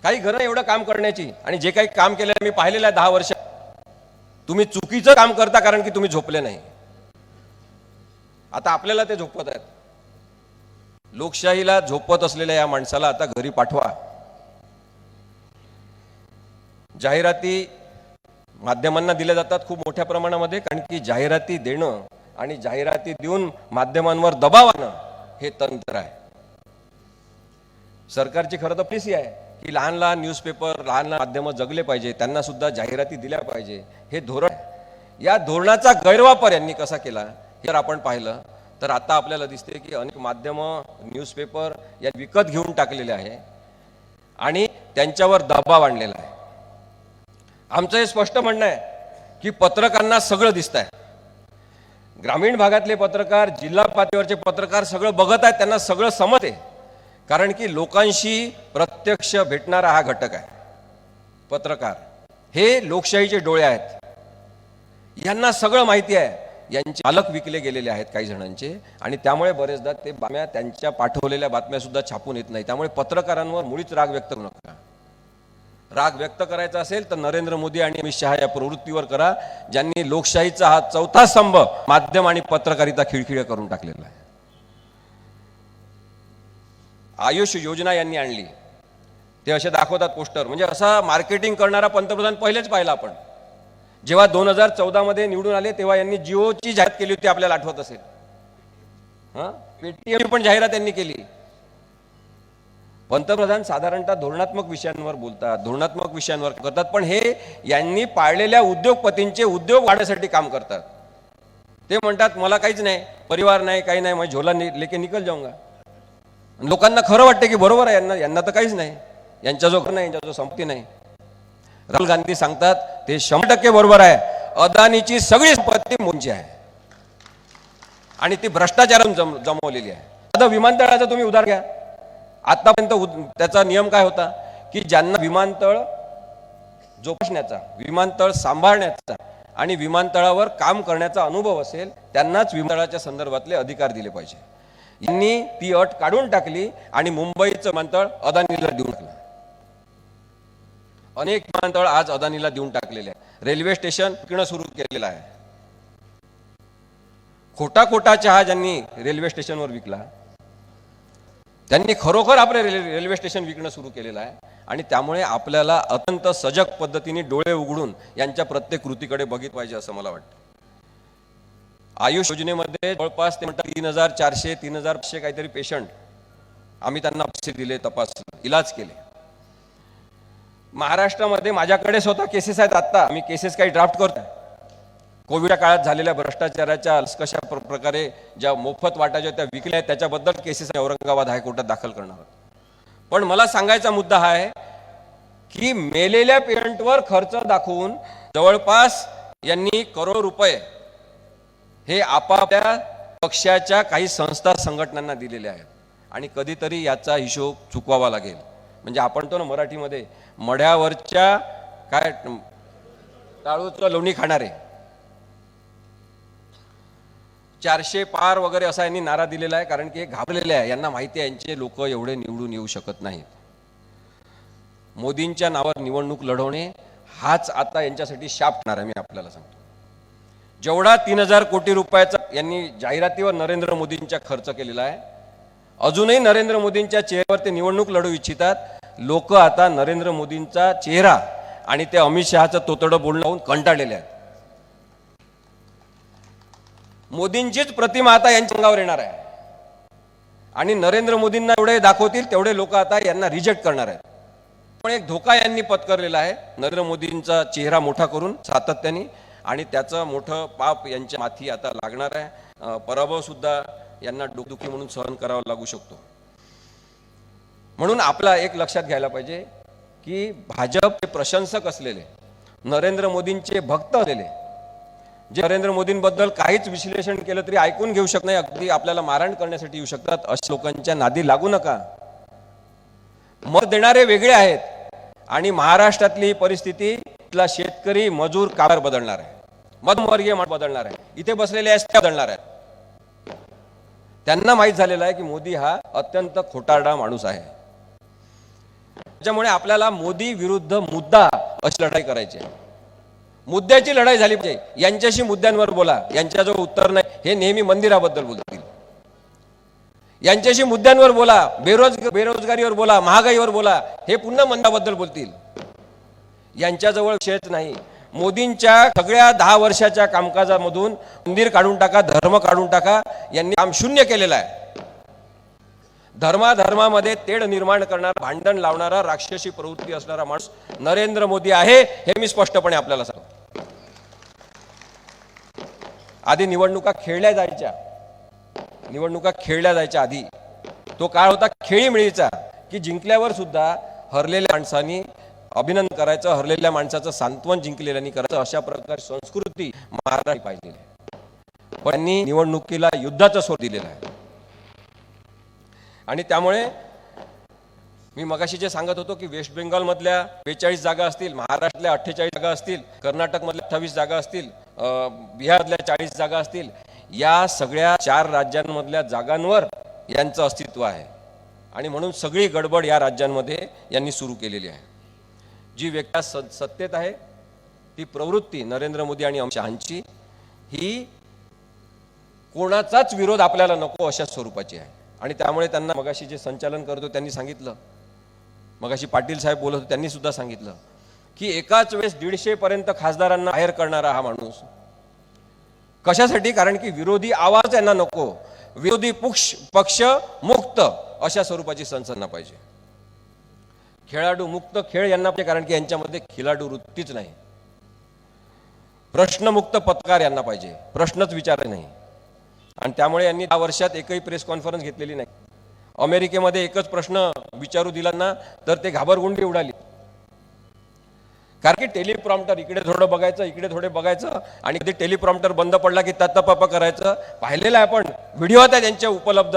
काही गरज एवढं काम करण्याची, आणि जे काही काम केलं मी पाहिलेलं आहे 10 वर्ष, तुम्ही चुकीचं काम करता कारण की तुम्ही झोपले नाही. आता आपल्याला ते झोपवत आहेत. लोकशाहीला झोपवत असलेल्या या माणसाला आता घरी पाठवा. जाहिराती माध्यमांना दिल्या जातात खूप मोठ्या प्रमाणामध्ये, कारण की जाहिराती देणं आणि जाहिराती देऊन माध्यमांवर दबाव आणणं हे तंत्र आहे. सरकारची खरं तर पॉलिसी आहे की लहान लहान न्यूजपेपर, लहान लहान माध्यमं जगले पाहिजे, त्यांना सुद्धा जाहिराती दिल्या पाहिजे, हे धोरण. या धोरणाचा गैरवापर यांनी कसा केला हे आपण पाहिलं तर आता आपल्याला दिसते की अनेक माध्यमं, न्यूजपेपर या विकत घेऊन टाकलेले आहे आणि त्यांच्यावर दबाव आणलेला आहे. आमचं हे स्पष्ट म्हणणं आहे की पत्रकारांना सगळं दिसत आहे. ग्रामीण भागातले पत्रकार, जिल्हा पातळीवरचे पत्रकार सगळं बघत आहेत, त्यांना सगळं समजते, कारण की लोकांशी प्रत्यक्ष भेटणारा हा घटक आहे. पत्रकार हे लोकशाहीचे डोळे आहेत. यांना सगळं माहिती आहे. यांचे पालक विकले गेलेले आहेत काही जणांचे, आणि त्यामुळे बरेचदा ते बातम्या, त्यांच्या पाठवलेल्या बातम्या सुद्धा छापून येत नाही. त्यामुळे पत्रकारांवर मुळीच राग व्यक्त करू नका. राग व्यक्त करायचा असेल तर नरेंद्र मोदी आणि अमित शहा या प्रवृत्तीवर करा, ज्यांनी लोकशाहीचा हा चौथा स्तंभ माध्यम आणि पत्रकारिता खिळखिळे करून टाकलेला आहे. आयुष योजना यांनी आणली, ते असे दाखवतात पोस्टर, म्हणजे असा मार्केटिंग करणारा पंतप्रधान पहिलेच पाहिला आपण. जेव्हा 2014 मध्ये निवडून आले तेव्हा यांनी जिओची जाहिरात केली होती, आपल्याला आठवत असेल. पेटीएम पण जाहिरात त्यांनी केली. पंतप्रधान साधारणतः धोरणात्मक विषयांवर बोलतात, धोरणात्मक विषयांवर करतात, पण हे यांनी पाळलेल्या उद्योगपतींचे उद्योग वाढण्यासाठी काम करतात. ते म्हणतात मला काहीच नाही, परिवार नाही, काही नाही, मैं झोला लेके निकल जाऊंगा. लोकांना खरं वाटतं की बरोबर आहे, यांना तर काहीच नाही, यांच्या जो घर नाही, यांच्या जो संपत्ती नाही. राहुल गांधी सांगतात ते 100% बरोबर आहे. अदानीची सगळी संपत्ती मोदींची आहे आणि ती भ्रष्टाचारातून जमवलेली आहे. आता विमानतळाचं तुम्ही उदाहरण घ्या. आतापर्यंत त्याचा नियम काय होता की ज्यांना विमानतळ जोपासण्याचा, विमानतळ सांभाळण्याचा आणि विमानतळावर काम करण्याचा अनुभव असेल त्यांनाच विमानतळाच्या संदर्भातले अधिकार दिले पाहिजे. यांनी ती अट काढून टाकली आणि मुंबईचं विमानतळ अदानीला देऊन टाकलं. अनेक विमानतळ आज अदानीला देऊन टाकलेले आहे. रेल्वे स्टेशन विकणं सुरू केलेलं आहे. खोटा खोटा चहा ज्यांनी रेल्वे स्टेशनवर विकला त्यांनी खरोखर आपले रेल्वे स्टेशन विकणं सुरू केलेलं आहे. आणि त्यामुळे आपल्याला अत्यंत सजग पद्धतीने डोळे उघडून यांच्या प्रत्येक कृतीकडे बघितलं पाहिजे असं मला वाटतं. आयुष योजनेमध्ये जवळपास ते म्हणतात 3400 3500 काहीतरी पेशंट आम्ही त्यांना पैसे दिले, तपासले, इलाज केले. महाराष्ट्रामध्ये माझ्याकडे स्वतः केसेस आहेत. आता आम्ही केसेस काही ड्राफ्ट करतो. कोविडच्या काळात झालेल्या भ्रष्टाचाराच्या कशा प्रकारे ज्या मोफत वाटाच्या त्या विकल्या आहेत त्याच्याबद्दल केसेस औरंगाबाद हायकोर्टात दाखल करणार आहोत. पण मला सांगायचा मुद्दा हा आहे की मेलेल्या पेशंटवर खर्च दाखवून जवळपास यांनी करोड रुपये हे आपापल्या पक्षाच्या काही संस्था संघटनांना दिलेले आहेत. आणि कधीतरी याचा हिशोब चुकवावा लागेल. म्हणजे आपण तो ना मराठीमध्ये मढ्यावरच्या काय टाळूचं लोणी खाणारे 400 पार वगैरे असा यांनी नारा दिलेला आहे. कारण की हे घाबरलेले आहे, यांना माहिती आहे यांचे लोक एवढे निवडून येऊ शकत नाहीत. मोदींच्या नावावर निवडणूक लढवणे हाच आता यांच्यासाठी शाप ठरणार आहे. मी आपल्याला सांगतो, जेवढा 3000 कोटी रुपयाचा यांनी जाहिरातीवर नरेंद्र मोदींच्या खर्च केलेला आहे, अजूनही नरेंद्र मोदींच्या चेहऱ्यावर ते निवडणूक लढवू इच्छितात. लोक आता नरेंद्र मोदींचा चेहरा आणि ते अमित शहाचं तोतडं बोलणं होऊन कंटाळलेले आहेत. मोदींचीच प्रतिमा आता यांच्या अंगावर येणार आहे आणि नरेंद्र मोदींना एवढे दाखवतील तेवढे लोक आता यांना रिजेक्ट करणार आहेत. पण एक धोका यांनी पत्करलेला आहे नरेंद्र मोदींचा चेहरा मोठा करून सातत्याने, आणि त्याचं मोठं पाप यांच्या माथी आता लागणार आहे. पराभव सुद्धा यांना डोकदुखी म्हणून सहन करावा लागू शकतो. म्हणून आपला एक लक्षात घ्यायला पाहिजे की भाजपचे प्रशंसक असलेले, नरेंद्र मोदींचे भक्त असलेले, जे नरेंद्र मोदींबद्दल काहीच विश्लेषण केलं तरी ऐकून घेऊ शकत नाही, अगदी आपल्याला मारहाण करण्यासाठी येऊ शकतात, अशा लोकांच्या नादी लागू नका. मत देणारे वेगळे आहेत आणि महाराष्ट्रातली ही परिस्थिती इथला शेतकरी, मजूर, कामगार बदलणार आहे, मध्यमवर्गीय बदलणार आहे, इथे बसलेले असते बदलणार आहेत. त्यांना माहीत झालेलं आहे की मोदी हा अत्यंत खोटारडा माणूस आहे. त्याच्यामुळे आपल्याला मोदी विरुद्ध मुद्दा अशी लढाई करायची आहे. मुद्द्याची लढाई झाली पाहिजे. यांच्याशी मुद्द्यांवर बोला, यांच्याजवळ उत्तर नाही, हे नेहमी मंदिराबद्दल बोलतील. यांच्याशी मुद्द्यांवर बोला, बेरोजगारीवर बोला, महागाईवर बोला, हे पुन्हा मंदाबद्दल बोलतील. यांच्याजवळ विषयच नाही. मोदींच्या सगळ्या 10 वर्षाच्या कामकाजामधून मंदिर काढून टाका, धर्म काढून टाका, यांनी काम शून्य केलेलं आहे. धर्मामध्ये तेढ निर्माण करणारा, भांडण लावणारा, राक्षसी प्रवृत्ती असणारा माणूस नरेंद्र मोदी आहे, हे मी स्पष्टपणे आपल्याला सांगतो. आधी निवडणुका खेळल्या जायच्या आधी तो काळ होता खेळीमेळीचा, की जिंकल्यावर सुद्धा हरलेल्या माणसांनी अभिनंदन करायचं, हरलेल्या माणसाचं सांत्वन जिंकलेल्यांनी करायचं, अशा प्रकारची संस्कृती महाराष्ट्राने पाहिलेली आहे. पण त्यांनी निवडणुकीला युद्धाचं स्वरूप दिलेलं आहे. आणि त्यामुळे मी मगाशी जे सांगत होतो की वेस्ट बेंगॉलमधल्या 42 जागा असतील, महाराष्ट्रातल्या 48 जागा असतील, कर्नाटकमधल्या 28 जागा असतील, बिहारमधल्या 40 जागा असतील, या सगळ्या 4 राज्यांमधल्या जागांवर यांचं अस्तित्व आहे आणि म्हणून सगळी गडबड या राज्यांमध्ये यांनी सुरू केलेली आहे. जी व्यक्ती सत्तेत आहे ती प्रवृत्ती नरेंद्र मोदी आणि अमित शहांची ही कोणाचाच विरोध आपल्याला नको अशा स्वरूपाची आहे आणि त्यामुळे त्यांना मगाशी जे संचालन करतो त्यांनी सांगितलं, मगाशी पाटील साहेब बोलत होते त्यांनी सुद्धा सांगितलं की एकाच वेळेस 150 पर्यंत खासदारांना बाहेर करणारा हा माणूस कशासाठी? कारण की विरोधी आवाज यांना नको, विरोधी पक्ष मुक्त अशा स्वरूपाची संसद पाहिजे, खेळाडू मुक्त खेळ यांना पाहिजे, कारण की यांच्यामध्ये खिलाडू वृत्तीच नाही. प्रश्नमुक्त पत्रकार यांना पाहिजे, प्रश्नच विचारले नाही. आणि त्यामुळे यांनी 10 वर्षात एकही प्रेस कॉन्फरन्स घेतलेली नाही. अमेरिकेमध्ये एकच प्रश्न विचारू दिला ना तर ते घाबरगुंडी उडाली, कारण की टेलिप्रॉम्प्टर इकडे थोडं बघायचं, इकडे थोडे बघायचं आणि कधी टेलिप्रॉम्प्टर बंद पडला की तत्तपापा करायचं. पाहिलेलं आहे आपण, व्हिडिओ आहेत त्यांच्या उपलब्ध.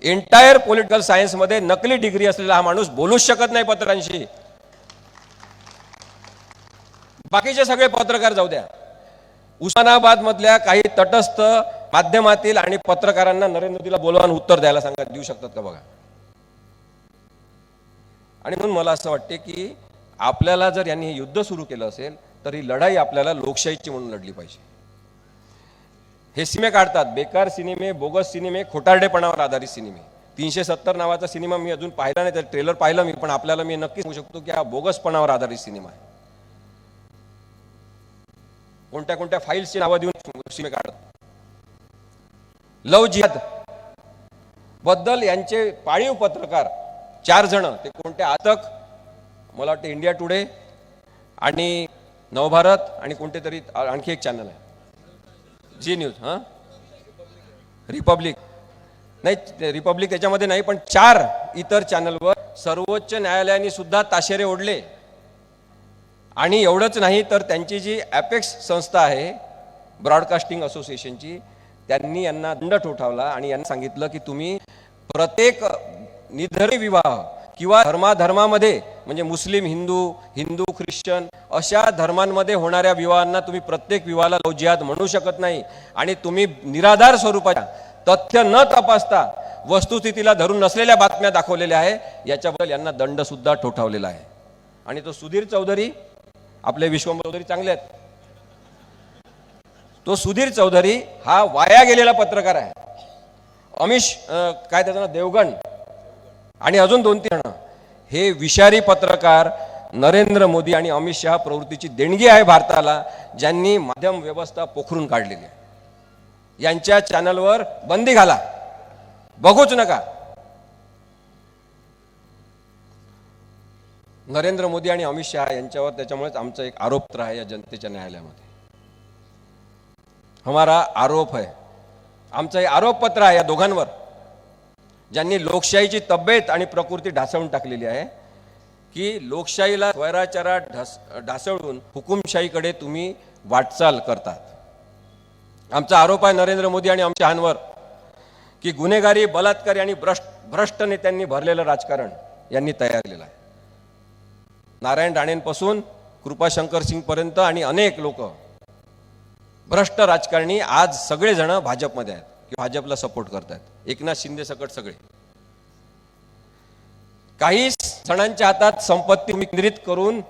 एंटायर पॉलिटिकल सायन्स मध्ये नकली डिग्री असलेला हा माणूस बोलूच शकत नाही पत्रकारांशी. बाकीचे सगळे पत्रकार जाऊ द्या, उस्मानाबाद मधल्या काही तटस्थ माध्यमातील आणि पत्रकारांना नरेंद्र मोदीला बोलवून उत्तर द्यायला सांगा, देऊ शकतात का बघा. आणि म्हणून मला असं वाटते की आपल्याला जर यांनी हे युद्ध सुरू केलं असेल तर ही लढाई आपल्याला लोकशाहीची म्हणून लढली पाहिजे. हे सिनेमे काढतात, बेकार सिनेमे, बोगस सिनेमे, खोटारडेपणावर आधारित सिनेमे. 370 नावाचा सिनेमा मी अजून पाहिला नाही, तर ट्रेलर पाहिलं मी, पण आपल्याला मी नक्की सांगू शकतो की हा बोगसपणावर आधारित सिनेमा आहे. कोणत्या कोणत्या फाईल्सची नावं देऊन सिनेमे काढतात. लव जिहाद बद्दल यांचे पाळीव पत्रकार 4 जण, ते कोणते आतक, मला वाटतं इंडिया टुडे आणि नवभारत आणि कोणते तरी आणखी एक चॅनल आहे जी न्यूज, रिपब्लिक नाही, रिपब्लिक याच्यामध्ये नाही, पण 4 इतर चॅनलवर सर्वोच्च न्यायालयाने सुद्धा ताशेरे ओढले. आणि एवढंच नाही तर त्यांची जी ॲपेक्स संस्था आहे ब्रॉडकास्टिंग असोसिएशनची, त्यांनी यांना दंड ठोठावला आणि यांना सांगितलं की तुम्ही प्रत्येक निधर्मी विवाह किंवा धर्मामध्ये म्हणजे मुस्लिम, हिंदू ख्रिश्चन अशा धर्मांमध्ये होणाऱ्या विवाहांना तुम्ही प्रत्येक विवाहाला लव जिहाद म्हणू शकत नाही. आणि तुम्ही निराधार स्वरूपाच्या तथ्य न तपासता वस्तुस्थितीला धरून नसलेल्या बातम्या दाखवलेल्या आहे, याच्याबद्दल यांना दंड सुद्धा ठोठावलेला आहे. आणि तो सुधीर चौधरी, आपले विश्वंभर चौधरी चांगले आहेत, तो सुधीर चौधरी हा वाया गेलेला पत्रकार आहे. अमिश काय त्याचं नाव, देवगण आणि अजून 2-3 जण, हे विषारी पत्रकार नरेंद्र मोदी आणि अमित शहा प्रवृत्तीची देणगी आहे भारताला, ज्यांनी माध्यम व्यवस्था पोखरून काढलेली आहे. यांच्या चॅनलवर बंदी घाला, बघूच नका. नरेंद्र मोदी आणि अमित शहा यांच्यावर त्याच्यामुळेच आमचा एक आरोपपत्र आहे या जनतेच्या न्यायालयामध्ये. हमारा आरोप है, आमचं हे आरोपपत्र आहे या दोघांवर, ज्यांनी लोकशाहीची तब्येत आणि प्रकृती ढासळून टाकलेली आहे. की लोकशाहीला स्वैराचारात ढासळून हुकुमशाहीकडे तुम्ही वाटचाल करतात. आमचा आरोप आहे नरेंद्र मोदी आणि अमित शहांवर की गुन्हेगारी, बलात्कारी आणि भ्रष्ट नेत्यांनी भरलेलं राजकारण यांनी तयार केलेलं आहे. नारायण राणेंपासून कृपाशंकर सिंग पर्यंत आणि अनेक लोक भ्रष्ट राजकारणी आज सगळेजण भाजपमध्ये आहेत की भाजपला सपोर्ट करतात. एकनाथ शिंदे सकट सगळे. काही जणांच्या हातात संपत्ती केंद्रित करून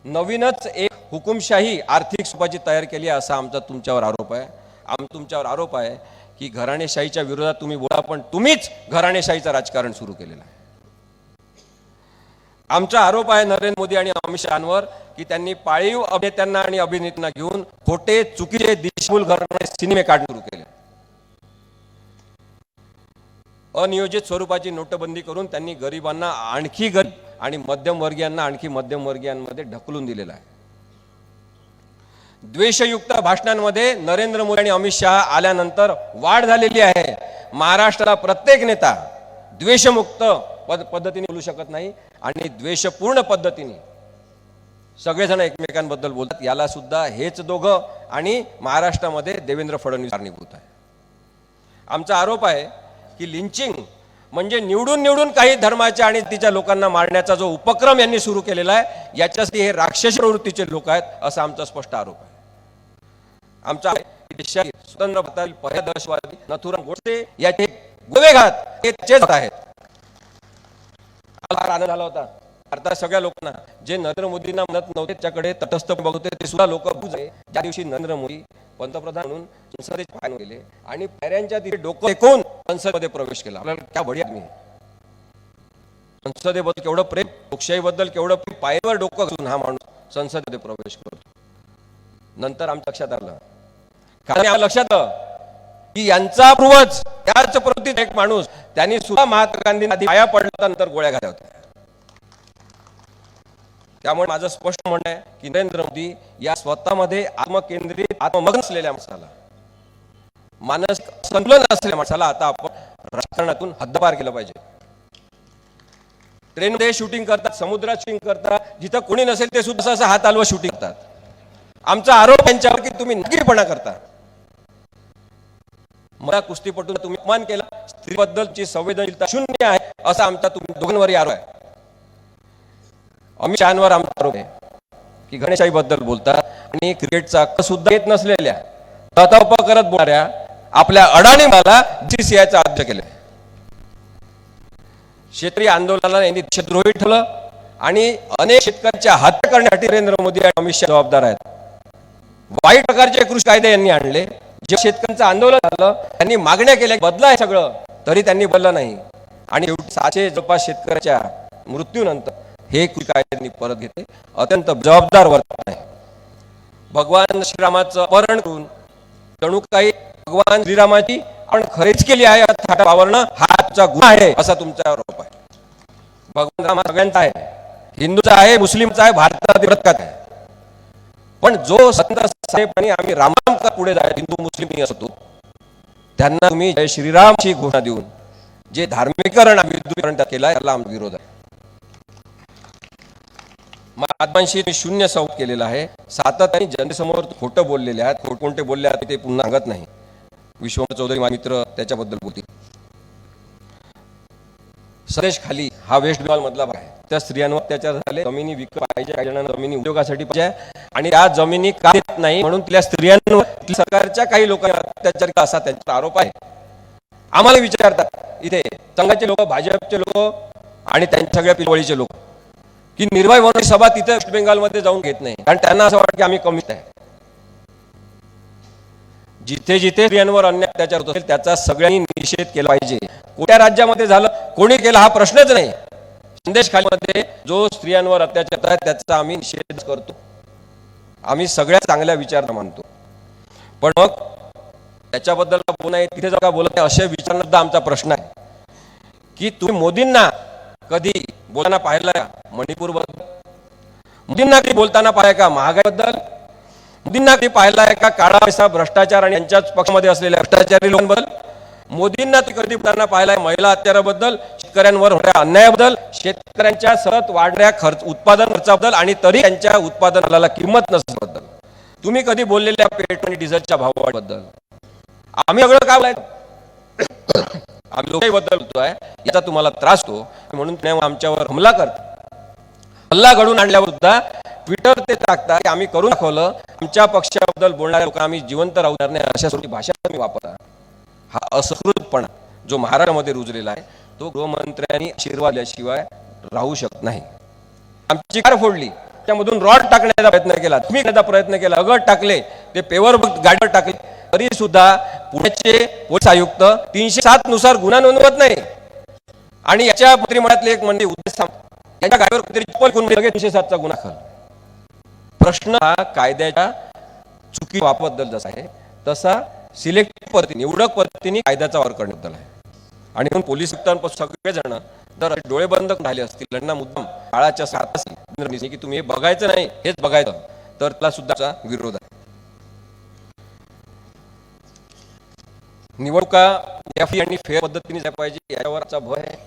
नवीनच एक हुकुमशाही आर्थिक स्वरूपाची तयार केली आहे, असा आमचा तुमच्यावर आरोप आहे. तुमच्यावर आरोप आहे की घराणेशाहीच्या विरोधात तुम्ही बोला, पण तुम्हीच घराणेशाहीचं राजकारण सुरू केलेलं आहे. आमचा आरोप आहे नरेंद्र मोदी आणि अमित शहांवर की त्यांनी पाळीव अभिनेत्यांना आणि अभिनेत्यांना घेऊन खोटे, चुकीचे, दिशाभूल करणारे सिनेमे काढणे सुरू केले. अनियोजित स्वरूपाची नोटबंदी करून त्यांनी गरिबांना आणखी गरीब आणि मध्यमवर्गीयांना आणखी मध्यमवर्गीयांमध्ये ढकलून दिलेला आहे. द्वेषयुक्त भाषणांमध्ये नरेंद्र मोदी आणि अमित शहा आल्यानंतर वाढ झालेली आहे. महाराष्ट्राला प्रत्येक नेता द्वेषमुक्त पद्धतीने बोलू शकत नाही आणि द्वेषपूर्ण पद्धतीने सगळेजण एकमेकांबद्दल बोलतात. याला सुद्धा हेच दोघं आणि महाराष्ट्रामध्ये देवेंद्र फडणवीस कारणीभूत आहे. आमचा आरोप आहे की लिंचिंग म्हणजे निवडून निवडून काही धर्माच्या आणि तिच्या लोकांना मारण्याचा जो उपक्रम यांनी सुरू केलेला आहे, याच्यासाठी हे राक्षसी प्रवृत्तीचे लोक आहेत, असा आमचा स्पष्ट आरोप आहे. आमचा देशातील स्वतंत्र भारतातील पहिला दहशतवादी नथुराम गोडसे याचे गोवेघात हे त्याचेच आहेत. मला आनंद झाला होता भारतात सगळ्या लोकांना, जे नरेंद्र मोदींना म्हणत नव्हते त्याच्याकडे तटस्थ बघत होते, ते सुद्धा लोक बुजले ज्या दिवशी नरेंद्र मोदी पंतप्रधान म्हणून संसदेत पायऱ्या गेले आणि पायऱ्यांच्या तिथे डोकं टेकून संसदेमध्ये प्रवेश केला. आपल्याला क्या बढिया आदमी, संसदेबद्दल केवढं प्रेम, लोकशाहीबद्दल केवढं प्रेम, पायरीवर डोकं घालून हा माणूस संसदेमध्ये प्रवेश करतो. नंतर आमच्या लक्षात आलं, कारण आम्हाला लक्षात आलं की यांचा पूर्वज त्याच प्रवृत्तीचा एक माणूस, त्यांनी सुद्धा महात्मा गांधींना आधी पाया पडला, नंतर गोळ्या घातल्या होत्या. त्यामुळे माझं स्पष्ट म्हणणं आहे की नरेंद्र मोदी या स्वतःमध्ये आत्मकेंद्रित आत्ममग्न असलेल्या माणसाला, मानसिक संतुलन असलेल्या माणसाला आता आपण राजकारणातून हद्दपार केलं पाहिजे. ट्रेनमध्ये शूटिंग करतात, समुद्रात शूटिंग करतात, जिथं कोणी नसेल ते सुद्धा असं हात हलवत शूटिंग करतात. आमचा आरोप यांच्यावर की तुम्ही नक्कीपणा करता. मला कुस्तीपटून तुम्ही अपमान केला, स्त्रीबद्दलची संवेदनशीलता शून्य आहे असा आमचा तुम्ही दोघांवरही आरोप आहे. अमित शहांवर आमचा आरोप आहे की गणेशाई बद्दल बोलतात आणि क्रिकेटचा हक्क सुद्धा येत नसलेल्या तथाप करत बोलणाऱ्या आपल्या अडाणी मला GCCIचा अध्यक्ष केले. शेतकरी आंदोलनाला यांनी देशद्रोही ठेवलं आणि अनेक शेतकऱ्यांच्या हत्या करण्यासाठी नरेंद्र मोदी आणि अमित शहा जबाबदार आहेत. वाईट प्रकारचे कृषी कायदे यांनी आणले. जे शेतकऱ्यांचं आंदोलन झालं, त्यांनी मागण्या केल्या बदला आहे सगळं, तरी त्यांनी बदललं नाही आणि 700 जवळपास शेतकऱ्याच्या मृत्यूनंतर हे कृषी कायद्यांनी परत घेतले. अत्यंत जबाबदार वर्तन आहे. भगवान श्रीरामाचं अपहरण करून जणू काही भगवान श्रीरामाची आपण खरेदी केली आहे थाटा वावरणं हा तुमचा गुन्हा आहे असा तुमचा आरोप आहे. भगवान राम सगळ्यांचा आहे, हिंदूचा आहे, मुस्लिमचा आहे, भारतातील प्रत्येक आहे. पण जो संत साहेबांनी आम्ही रामराम का पुढे जाय हिंदू मुस्लिम असतो, त्यांना तुम्ही जय श्रीरामची घोषणा देऊन जे धार्मिकीकरण विद्युतीकरण केलं आहे त्याला आमचा विरोध आहे. महात्मांशी शून्य संवाद केलेला आहे. सातत्याने जनतेसमोर खोटं बोललेले आहेत. कोणते बोलले आहेत ते पुन्हा सांगत नाही. विश्वनाथ चौधरी माझे मित्र त्याच्याबद्दल बोलतील. संदेश खाली हा वेस्ट बेंगॉल मधला भाग आहे. त्या स्त्रियांवर अत्याचार झाले, जमिनी विकत पाहिजे, काही जणांना जमिनी उद्योगासाठी पाहिजे आणि त्या जमिनी का देत नाही म्हणून तिथल्या स्त्रियांवर सरकारच्या काही लोकांना अत्याचार असा त्यांचा आरोप आहे. आम्हाला विचारतात इथे संघाचे लोक, भाजपचे लोक आणि त्यांच्या सगळ्या पिलवळीचे लोक की निर्भय म्हणून सभा तिथे वेस्ट बेंगॉलमध्ये जाऊन घेत नाही, कारण त्यांना असं वाटतं की आम्ही कमीच आहे. जिथे जिथे स्त्रियांवर अन्याय अत्याचार होत असेल त्याचा सगळ्यांनी निषेध केला पाहिजे. कोणत्या राज्यामध्ये झालं, कोणी केला हा प्रश्नच नाही. संदेश खालीमध्ये जो स्त्रियांवर अत्याचार आहे त्याचा आम्ही निषेध करतो. आम्ही सगळ्या चांगल्या विचार मानतो. पण मग त्याच्याबद्दल बोलणं तिथे जाऊ का बोलत नाही असे विचारणं सुद्धा आमचा प्रश्न आहे की तुम्ही मोदींना कधी बोलताना पाहिलं मणिपूरबद्दल, मोदींना कधी बोलताना पाहिलं का महागाईबद्दल, मोदींना कधी पाहिलं आहे का काळा पैसा, भ्रष्टाचार आणि यांच्याच पक्षामध्ये असलेल्या भ्रष्टाचारी लोकांबद्दल, मोदींना ते कधी बोलताना पाहिलं आहे महिला अत्याचाराबद्दल, शेतकऱ्यांवर होणाऱ्या अन्यायाबद्दल, शेतकऱ्यांच्या सतत वाढणाऱ्या उत्पादन खर्चाबद्दल आणि तरी त्यांच्या उत्पादनाला किंमत नसल्याबद्दल तुम्ही कधी बोललेल्या पेट्रोल आणि डिझेलच्या भावाबद्दल. आम्ही सगळं काय बोलायचं, आम्ही लोकशाहीबद्दल बोलतोय, याचा तुम्हाला त्रास होतो म्हणून आमच्यावर हमला करतात. हल्ला घडून आणल्यावर सुद्धा ट्विटर ते टाकता की आम्ही करून दाखवलं, आमच्या पक्षाबद्दल बोलणाऱ्या लोकांना आम्ही जिवंत राहू नाही अशा स्वरूपी भाषा तुम्ही वापरता. हा असंस्कृतपणा जो महाराष्ट्रामध्ये रुजलेला आहे तो गृहमंत्र्यांनी आशीर्वाद दिल्याशिवाय राहू शकत नाही. आमची कार फोडली, त्यामधून रॉड टाकण्याचा प्रयत्न केला, तुम्ही करण्याचा प्रयत्न केला, अगड टाकले, ते पेवर गाडीवर टाकले, तरी सुद्धा पुण्याचे पोलीस आयुक्त 307 नुसार गुन्हा नोंदवत नाही. आणि याच्या मंत्रिमंडळातले एक मंत्री उद्देश यांच्या गाडीवर चप्पल करून लगेच 307चा गुन्हा दाखल. प्रश्न हा कायद्याच्या चुकी वापरबद्दल जसा आहे तसा सिलेक्टिव्ह पद्धतीने निवडक पद्धतीने कायद्याचा वापर करण्याबद्दल आहे. आणि म्हणून पोलीस आयुक्तांपासून सगळेजण जर डोळे बंद झाले असतील, त्यांना मुद्दाम काळाच्या साथ असतील की तुम्ही हे बघायचं नाही हेच बघायचं, तर त्याला सुद्धा विरोध आहे. निवडणुका आणि फेअर पद्धतीने झाल्या पाहिजे यावरचा भय आहे.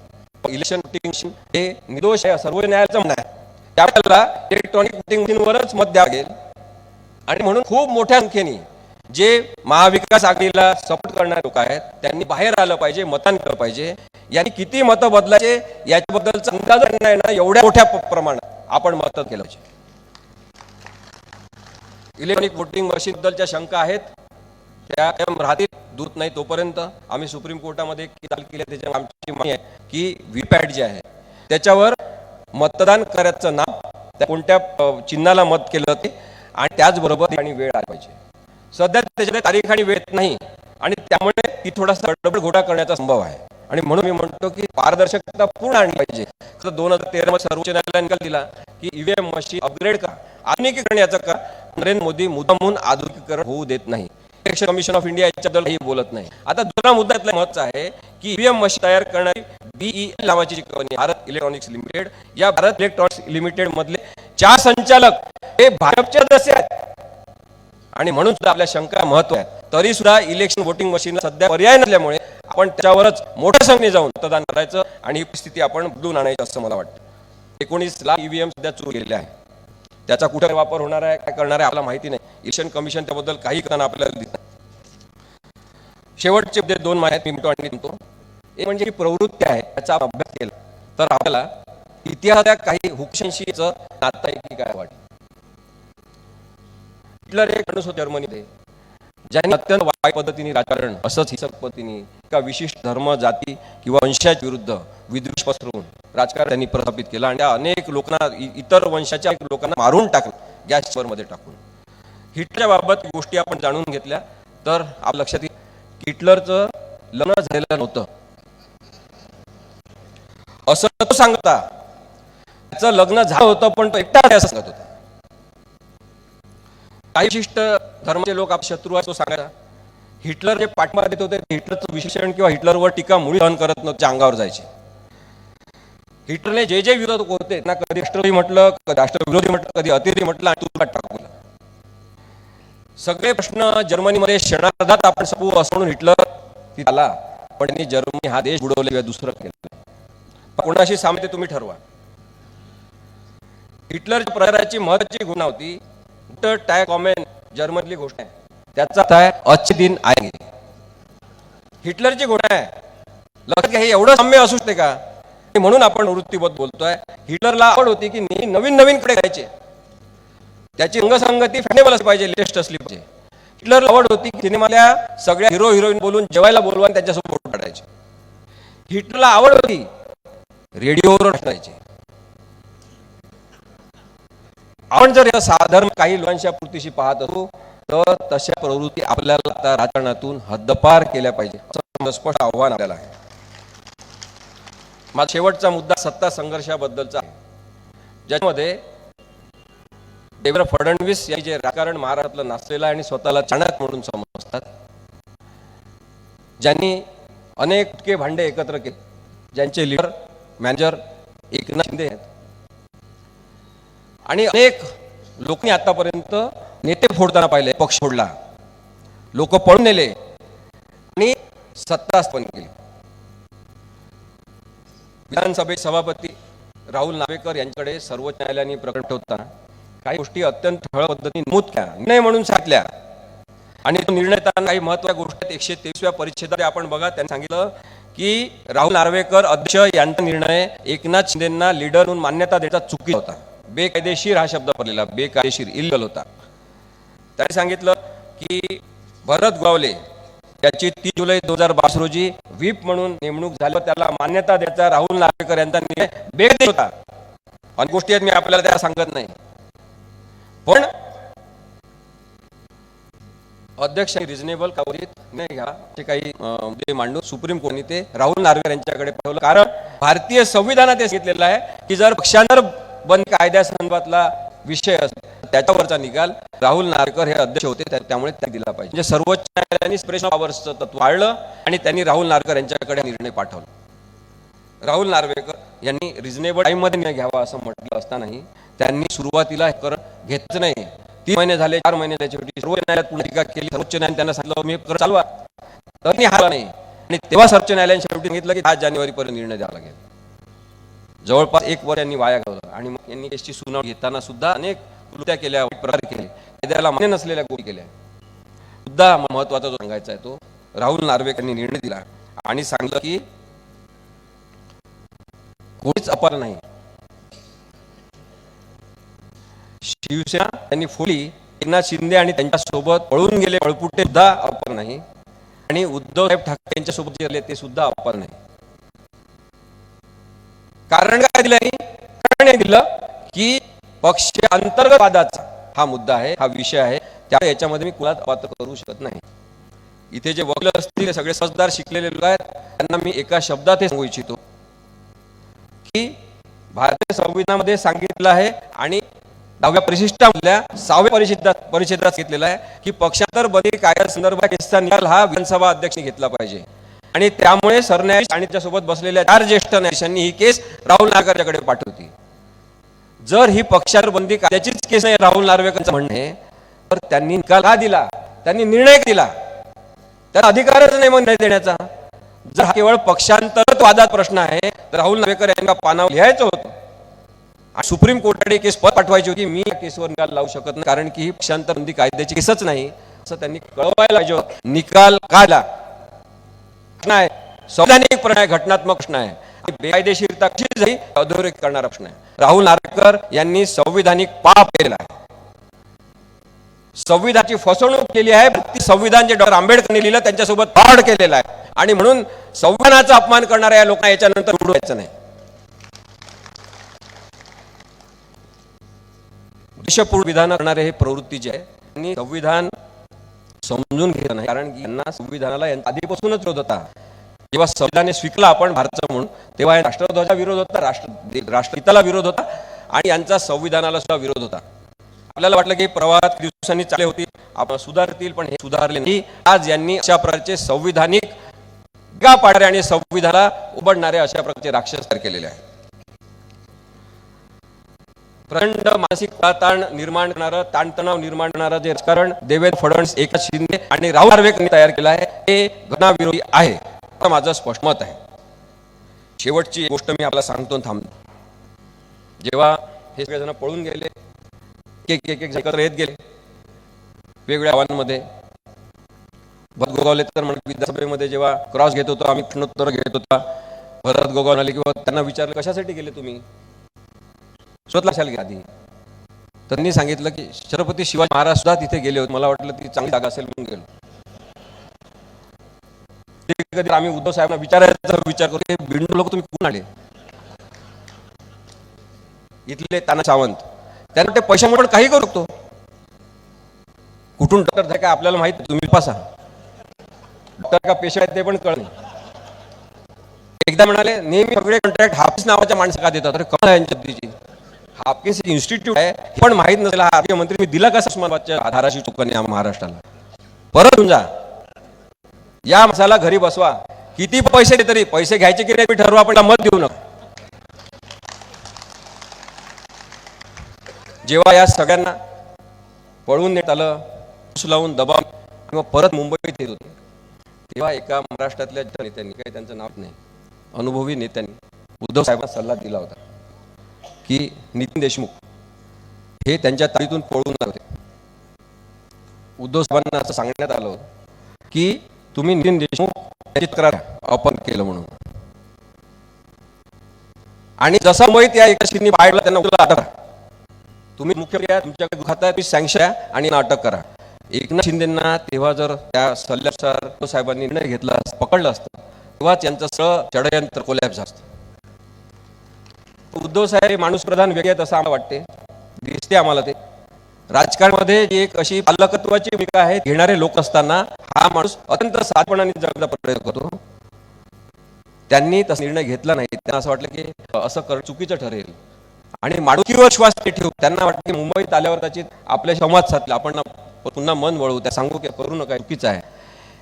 इलेक्शन वोटिंग हे निर्दोष आहे सर्व न्यायालयाचं म्हणणं आहे. त्यावेळेला इलेक्ट्रॉनिक वोटिंग मशीनवरच मत द्यावं लागेल आणि म्हणून खूप मोठ्या संख्येने जे महाविकास आघाडीला सपोर्ट करणारे लोक आहेत त्यांनी बाहेर आलं पाहिजे, मतदान केलं पाहिजे. यांनी किती मतं बदलायचे याच्याबद्दलचा अंदाज नाही ना, एवढ्या मोठ्या प्रमाणात आपण मतं केलं पाहिजे. इलेक्ट्रॉनिक वोटिंग मशीन बद्दलच्या शंका आहेत त्या कायम राहतील. दूत नाही तोपर्यंत आम्ही सुप्रीम कोर्टामध्ये दाखल केली. त्याच्या आमची मागणी आहे की व्हीपॅट जे आहे त्याच्यावर मतदान करायचं नाव, त्या कोणत्या चिन्हाला मत केलं ते, आणि त्याचबरोबर आणि वेळ आली पाहिजे. सध्या त्याच्याकडे तारीख आणि वेळ नाही आणि त्यामुळे ती थोडासा गडबड घोटाळा करण्याचा संभव आहे. आणि म्हणून मी म्हणतो की पारदर्शकता पूर्ण आणली पाहिजे. 2013 मध्ये सर्वोच्च न्यायालयाने निकाल दिला की ईव्हीएम मशीन अपग्रेड करा, आधुनिकीकरण याचं करा. नरेंद्र मोदी मुद्दामून आधुनिकीकरण होऊ देत नाही. इलेक्शन कमिशन ऑफ इंडिया याच्याबद्दल काही बोलत नाही. आता दुसरा मुद्दा इथला महत्त्वाचा आहे की ईव्हीएम मशीन तयार करणारी BEL नावाची जी कंपनी भारत इलेक्ट्रॉनिक्स लिमिटेड, या भारत इलेक्ट्रॉनिक्स लिमिटेड मधले 4 संचालक हे भाजपचे सदस्य आहेत. आणि म्हणून सुद्धा आपल्या शंका महत्व आहे. तरी सुद्धा इलेक्शन वोटिंग मशीन सध्या पर्याय नसल्यामुळे आपण त्याच्यावरच मोठ्या संख्येने जाऊन मतदान करायचं आणि ही परिस्थिती आपण बदलून आणायची असं मला वाटतं. 19 लाख EVM सध्या चोरी गेलेले आहे. त्याचा कुठे वापर होणार आहे, काय करणार आहे आपल्याला माहिती नाही. इलेक्शन कमिशन त्याबद्दल काही करताना आपल्याला दिसत नाही. शेवटचे 2 माहिती मी म्हणतो आणि म्हणतो. एक म्हणजे ही प्रवृत्ती आहे त्याचा अभ्यास केला तर आपल्याला इतिहासाच्या काही हुकशांशीचं नातं आहे की काय वाटतं. हिटलर एक माणूस होता जर्मनीमध्ये ज्यांनी अत्यंत वाईट पद्धतीने राजकारण, असंच हिंसक पद्धतीने एका विशिष्ट धर्म, जाती किंवा वंशाच्या विरुद्ध विद्वेष पसरवून राजकारण त्यांनी प्रस्थापित केलं आणि अनेक लोकांना, इतर वंशाच्या लोकांना मारून टाकलं गॅस मध्ये टाकून. हिटलरच्या बाबत गोष्टी आपण जाणून घेतल्या तर आपल्या लक्षात येईल की हिटलरचं लग्न झालेलं नव्हतं असं तो सांगता. त्याचं लग्न झालं होतं पण तो एकटा असं सांगत होता. काही विशिष्ट धर्माचे लोक आप शत्रू आहे तो सांगायचा. हिटलर जे पाठिंबा देत होते हिटलरचं विशेषण किंवा हिटलरवर टीका मुळी सहन करत नव्हते, अंगावर जायचे. हिटलरने जे जे विरोधक होते ना, कधी राष्ट्रवादी म्हटलं, कधी राष्ट्रविरोधी म्हटलं, कधी अतिरेकी म्हटलं आणि तुरुंगात टाकलं. सगळे प्रश्न जर्मनीमध्ये क्षणार्धात आपण संपवू असं म्हणून हिटलर तिथे आला, पण त्यांनी जर्मनी हा देश बुडवले, दुसरं केलं. कोणाशी सामने तुम्ही ठरवा. हिटलरच्या प्रचाराची महत्वाची घोषणा होती टॅग कॉमेन, जर्मनीतली घोषणा आहे, त्याचा अर्थ आहे अच्छे दिन आएंगे. हिटलरची घोषणा आहे. लक्षात घ्या, हे एवढं साम्य असू शकते का? म्हणून आपण वृत्तीबद्दल बोलतोय. हिटलरला आवड होती की नवीन नवीन कडे घ्यायचे, त्याची रंगसंगती फॅशनेबल असली पाहिजे, लेटेस्ट असली पाहिजे. हिटलरला आवड होती की सिनेमातल्या सगळ्या हिरो हिरोईन बोलून जेवायला बोलवा आणि त्यांच्यासोबत फोटो काढायचे. हिटलरला आवड होती रेडिओवर नाचायचे. आपण जर या साधारण काही लोकांच्या पूर्तीशी पाहत असू तर तशा प्रवृत्ती आपल्याला आता राजकारणातून हद्दपार केल्या पाहिजे असं स्पष्ट आव्हान आपल्याला आहे. माझा शेवटचा मुद्दा सत्ता संघर्षाबद्दलचा आहे, ज्यामध्ये देवेंद्र फडणवीस यांनी जे राजकारण महाराष्ट्रातलं नाचलेलं आहे आणि स्वतःला चाणक्य म्हणून समजतात, ज्यांनी अनेक भांडे एकत्र केले, ज्यांचे लीडर मॅनेजर एकनाथ शिंदे आहेत आणि अनेक लोकांनी आतापर्यंत नेते फोडताना पाहिले, पक्ष फोडला, लोक पळून नेले आणि सत्ता स्थापन केली. विधानसभे सभापती राहुल नार्वेकर यांच्याकडे सर्वोच्च न्यायालयाने प्रकरण ठेवताना काही गोष्टी अत्यंत ठळक पद्धतीने नमूद केल्या, निर्णय म्हणून सांगितल्या आणि तो निर्णय देताना काही महत्त्वाच्या गोष्टी 123व्या परिच्छेदात आपण बघा. त्यांनी सांगितलं की राहुल नार्वेकर अध्यक्ष यांचा निर्णय एकनाथ शिंदेंना लीडर म्हणून मान्यता देण्याचा चुकीचा होता, बेकायदेशीर हा शब्द पडलेला, बेकायदेशीर, इल्लीगल होता. त्यांनी सांगितलं की भरत गोगावले याची 3 जुलै 2022 रोजी व्हीप म्हणून नेमणूक झाली, त्याला मान्यता द्यायचा राहुल नार्वेकर यांचा निर्णय बेकायदेशीर होता. अनेक गोष्टी आहेत, मी आपल्याला त्या सांगत नाही, पण अध्यक्ष रिजनेबल कावरीत नाही घ्या ते काही मुद्दे मांडून सुप्रीम कोर्टाने ते राहुल नार्वेकर यांच्याकडे पाठवलं. कारण भारतीय संविधानात हे सांगितलेलं आहे की जर पक्षांतर बंद कायद्यासंदर्भातला विषय असेल त्याच्यावरचा निकाल राहुल नार्वेकर हे अध्यक्ष होते, त्यामुळे त्यांनी दिला पाहिजे. म्हणजे सर्वोच्च न्यायालयाने सेपरेशन ऑफ पॉवर्सचं तत्व पाळलं आणि त्यांनी राहुल नार्वेकर यांच्याकडे निर्णय पाठवला. राहुल नार्वेकर यांनी रिजनेबल टाइम मध्ये निर्णय घ्यावा असं म्हटलं असतानाही त्यांनी सुरुवातीला घेतच नाही. 3 महिने झाले, 4 महिने त्याच्यासाठी सर्वोच्च न्यायालयात पुन्हा टीका केली. सर्वोच्च न्यायालयाने त्यांना सांगितलं मी चालवा, त्यांनी हाला नाही आणि तेव्हा सर्वोच्च न्यायालयाने शेवटी सांगितलं की 10 जानेवारीपर्यंत निर्णय द्यावा लागेल. जवळपास 1 वर्ष यांनी वाया घालवलं आणि मग यांनी केसची सुनावणी घेताना सुद्धा अनेक कृत्या केल्या, प्रकार केले, कायद्याला मान्य नसलेल्या गोष्टी केल्या. सुद्धा महत्वाचा जो सांगायचा आहे तो राहुल नार्वेकर यांनी निर्णय दिला आणि सांगितलं की कोणीच अपवाद नाही. शिवसेना त्यांनी फोडली, एकनाथ शिंदे आणि त्यांच्यासोबत पळून गेले पळपुटे सुद्धा अपवाद नाही, आणि उद्धवसाहेब ठाकरे यांच्यासोबत गेले ते सुद्धा अपवाद नाही. कारण काय दिलं? कारण हे दिलं की पक्ष अंतर्गत वादाचा हा मुद्दा आहे, हा विषय आहे, त्यामुळे याच्यामध्ये मी कुणाला पात्र करू शकत नाही. इथे जे वकील असतील ते सगळे समजदार शिकलेले लोक आहेत, त्यांना मी एका शब्दात हे सांगू इच्छितो की भारतीय संविधानामध्ये सांगितलं आहे आणि 10व्या परिशिष्टामधल्या 6व्या परिच्छेदात सांगितलेलं आहे की पक्षांतर बंदी कायद्यासंदर्भात केसचा निकाल हा विधानसभा अध्यक्षांनी घेतला पाहिजे, आणि त्यामुळे सरन्यायाधीश आणि त्यासोबत बसलेल्या 4 ज्येष्ठ न्यायाधीशांनी ही केस राहुल नार्वेकरकडे पाठवली. जर ही पक्षांतर बंदी कायद्याचीच केस नाही राहुल नार्वेकरांचं म्हणणं आहे, तर त्यांनी निकाल का दिला, त्यांनी निर्णय दिला, त्याला अधिकारच नाही मग निर्णय देण्याचा. जर हा केवळ पक्षांतर्गत वादात प्रश्न आहे तर राहुल नार्वेकर यांना पानावर लिहायचं होतं आणि सुप्रीम कोर्टाकडे केस परत पाठवायची होती. मी या केसवर निकाल लावू शकत नाही, कारण की ही पक्षांतर बंदी कायद्याची केसच नाही असं त्यांनी कळवायला पाहिजे होतं. निकाल का दिला नाही, संवैधानिक प्रश्न आहे, घटनात्मक प्रश्न आहे, आणि बेकायदेशीरता कशी झाली अधोरेखित करणारा प्रश्न आहे. राहुल नार्वेकर यांनी संविधानिक पाप केलेला आहे, संविधानाची फसवणूक केली आहे. संविधान जे डॉक्टर आंबेडकरांनी लिहिलं त्यांच्यासोबत फ्रॉड केलेला आहे, आणि म्हणून संविधानाचा अपमान करणाऱ्या या लोकांना याच्यानंतर उडवायचं नाही. देशपूर्ण विधान करणारे हे प्रवृत्ती जी आहे त्यांनी संविधान समजून घेतलं नाही, कारण की यांना संविधानाला आधीपासूनच विरोध होता. जेव्हा संविधान स्वीकारलं आपण भारताचं म्हणून, तेव्हा राष्ट्रध्वजाला विरोध होता, राष्ट्रगीताला विरोध होता, आणि यांचा संविधानाला सुद्धा विरोध होता. आपल्याला वाटलं की प्रवाहात दिवसांनी चालले होतील, आपण सुधारतील, पण हे सुधारले नाही. आज यांनी अशा प्रकारचे संविधानिक गा पाडणारे आणि संविधानाला उबडणारे अशा प्रकारचे राक्षस तयार केलेले आहेत. प्रचंड मानसिक ताण निर्माण करणारं, ताणतणाव निर्माण करणारं जे राजकारण देवेंद्र फडणवीस, एकनाथ शिंदे आणि राहुल नार्वेकरांनी तयार केलं आहे ते घटनाविरोधी आहे, असं माझं स्पष्ट मत आहे. शेवटची गोष्ट मी आपल्याला सांगतो, थांबतो. जेव्हा हे सगळेजण पळून गेले, एक एकत्र येत गेले वेगवेगळ्या आव्हानांमध्ये, भरत गोगावले तर म्हणजे विधानसभेमध्ये जेव्हा क्रॉस घेत होतो आम्ही, प्रश्नोत्तर घेत होता, भरत गोगावले आले किंवा त्यांना विचारलं कशासाठी गेले तुम्ही, स्वतः लक्षात घ्या आधी. त्यांनी सांगितलं की छत्रपती शिवाजी महाराज सुद्धा तिथे गेले होते, मला वाटलं ती चांगली जागा असेल म्हणून गेलो. कधी आम्ही उद्धव साहेबांना विचारायचा विचार करतो, बिंडू लोक तुम्ही कुठून आले, इथले ताना सावंत, त्यांना ते पैशामुळे पण काही करू शकतो, कुठून डॉक्टर झाले काय आपल्याला माहित, तुम्ही पासा डॉक्टर का पेशंट आहेत ते पण कळले. एकदा म्हणाले नेहमी सगळे कॉन्ट्रॅक्ट हाफिस नावाच्या माणसं का देतात, अरे कळलं यांच्या तिची हाफकिस इन्स्टिट्यूट आहे पण माहित नसेल, हा आरोग्य मंत्री मी दिला कसा उस्मानाबादच्या धाराशिव टोकन या महाराष्ट्राला, परत घेऊन जा, या मसाला घरी बसवा, किती पैसे दे तरी पैसे घ्यायचे की नाही ठरवा, पण मत देऊ नका. जेव्हा या सगळ्यांना पळून नेत आलं, लावून दबाव किंवा परत मुंबईत येत होते, तेव्हा एका महाराष्ट्रातल्या नेत्यांनी, काही त्यांचं नाव नाही, अनुभवी नेत्यांनी उद्धव साहेबांना सल्ला दिला होता की नितीन देशमुख हे त्यांच्या ताळीतून पळून होते. उद्धव साहेबांना असं सांगण्यात आलं होतं की तुम्ही नितीन देशमुख यांची तक्रार अपमान केलं म्हणून, आणि जसा मुंबईत या एका शिंदे पाहिलं त्यांना उद्धव अटक करा, तुम्ही मुख्यमंत्री आहे, तुमच्याकडे दुखात आहे, तुम्ही सँक्शन आहे आणि अटक करा. एकनाथ शिंदेंना तेव्हा जर त्या सल्ल्यानुसार उद्धव साहेबांनी निर्णय घेतला, पकडलं असतं, तेव्हाच यांचं सगळं षडयंत्र कोलॅप्स असतं. उद्धव साहेब हे माणूस प्रधान व्यक्ती आहेत असं आम्हाला वाटते, दिसते आम्हाला. ते राजकारणामध्ये एक अशी पालकत्वाची भूमिका आहे घेणारे लोक असताना हा माणूस अत्यंत साधपणाने जगण्याचा प्रयत्न करतो. त्यांनी तसा निर्णय घेतला नाही, त्यांना असं वाटलं की असं करणं चुकीचं ठरेल, आणि माणुकीवर श्वास ठेवून त्यांना वाटतं की मुंबईत आल्यावर त्याची आपल्या संवाद साधला, आपण पुन्हा मन वळवू, त्या सांगू की करू नका चुकीचं आहे.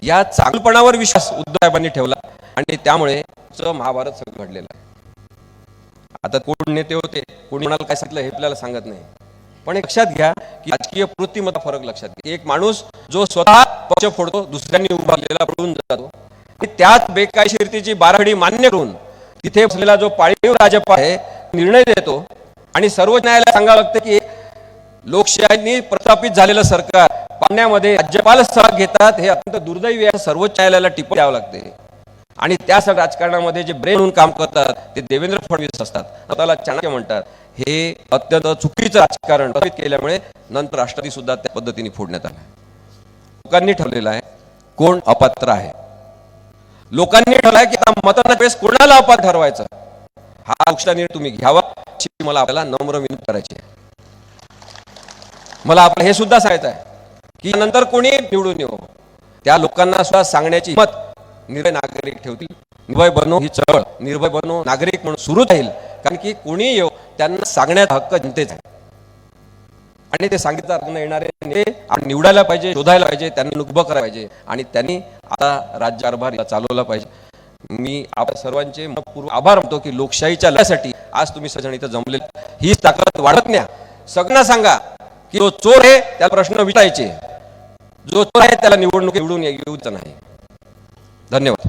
या चांगलपणावर विश्वास उद्धव साहेबांनी ठेवला, आणि त्यामुळे महाभारत सगळं घडलेलं आहे. आता कोण नेते होते, कोणी कोणाला काय सांगितलं हे आपल्याला सांगत नाही, पण लक्षात घ्या की राजकीय प्रवृत्तीमध्ये फरक लक्षात घ्या. एक माणूस जो स्वतः पक्ष फोडतो, दुसऱ्यांनी उभारलेला पळून जातो, आणि त्याच बेकायदेशीरतेची बाराखडी मान्य करून तिथे बसलेला जो पाळीव राजप्पा आहे निर्णय देतो, आणि सर्वोच्च न्यायालयाला सांगावं लागतं की लोकशाहीने प्रस्थापित झालेलं सरकार पाण्यामध्ये राज्यपाल सहभाग घेतात, हे अत्यंत दुर्दैवी आहे, सर्वोच्च न्यायालयाला टिप्पणी द्यावं लागते. आणि त्या सगळ्या राजकारणामध्ये जे ब्रेन म्हणून काम करतात ते देवेंद्र फडणवीस असतात, स्वतःला चाणक्य म्हणतात. हे अत्यंत चुकीचं राजकारण केल्यामुळे नंतर राष्ट्रपती सुद्धा त्या पद्धतीने फोडण्यात आला. लोकांनी ठरलेलं आहे कोण अपात्र आहे. लोकांनी ठरवलं की आता मतदानाच्या वेळेस कोणाला अपात्र ठरवायचं हा लोकशाही निर्णय तुम्ही घ्यावा अशी मला आपल्याला नम्र विनंती करायची आहे. मला आपलं हे सुद्धा सांगायचं आहे की नंतर कोणी निवडून येऊ त्या लोकांना सुद्धा सांगण्याची हिंमत निर्भय नागरिक ठेवतील. निर्भय बनो ही चळवळ निर्भय बनो नागरिक म्हणून सुरू राहील, कारण की कोणी येऊ त्यांना सांगण्याचा हक्क जनतेचा आहे. आणि ते सांगितलं येणारे नेते आपण निवडायला पाहिजे, शोधायला पाहिजे, त्यांनी उभं करायला पाहिजे आणि त्यांनी आता राज्यकारभार चालवला पाहिजे. मी आपल्या सर्वांचे मनपूर्वक आभार मानतो की लोकशाहीच्या लढ्यासाठी आज तुम्ही सगळेजण इथं जमले. ही ताकद वाढत न्या. सगळ्यांना सांगा की जो चोर आहे त्याला प्रश्न विचारायचे, जो चोर आहे त्याला निवडून येऊच नाही. धन्यवाद.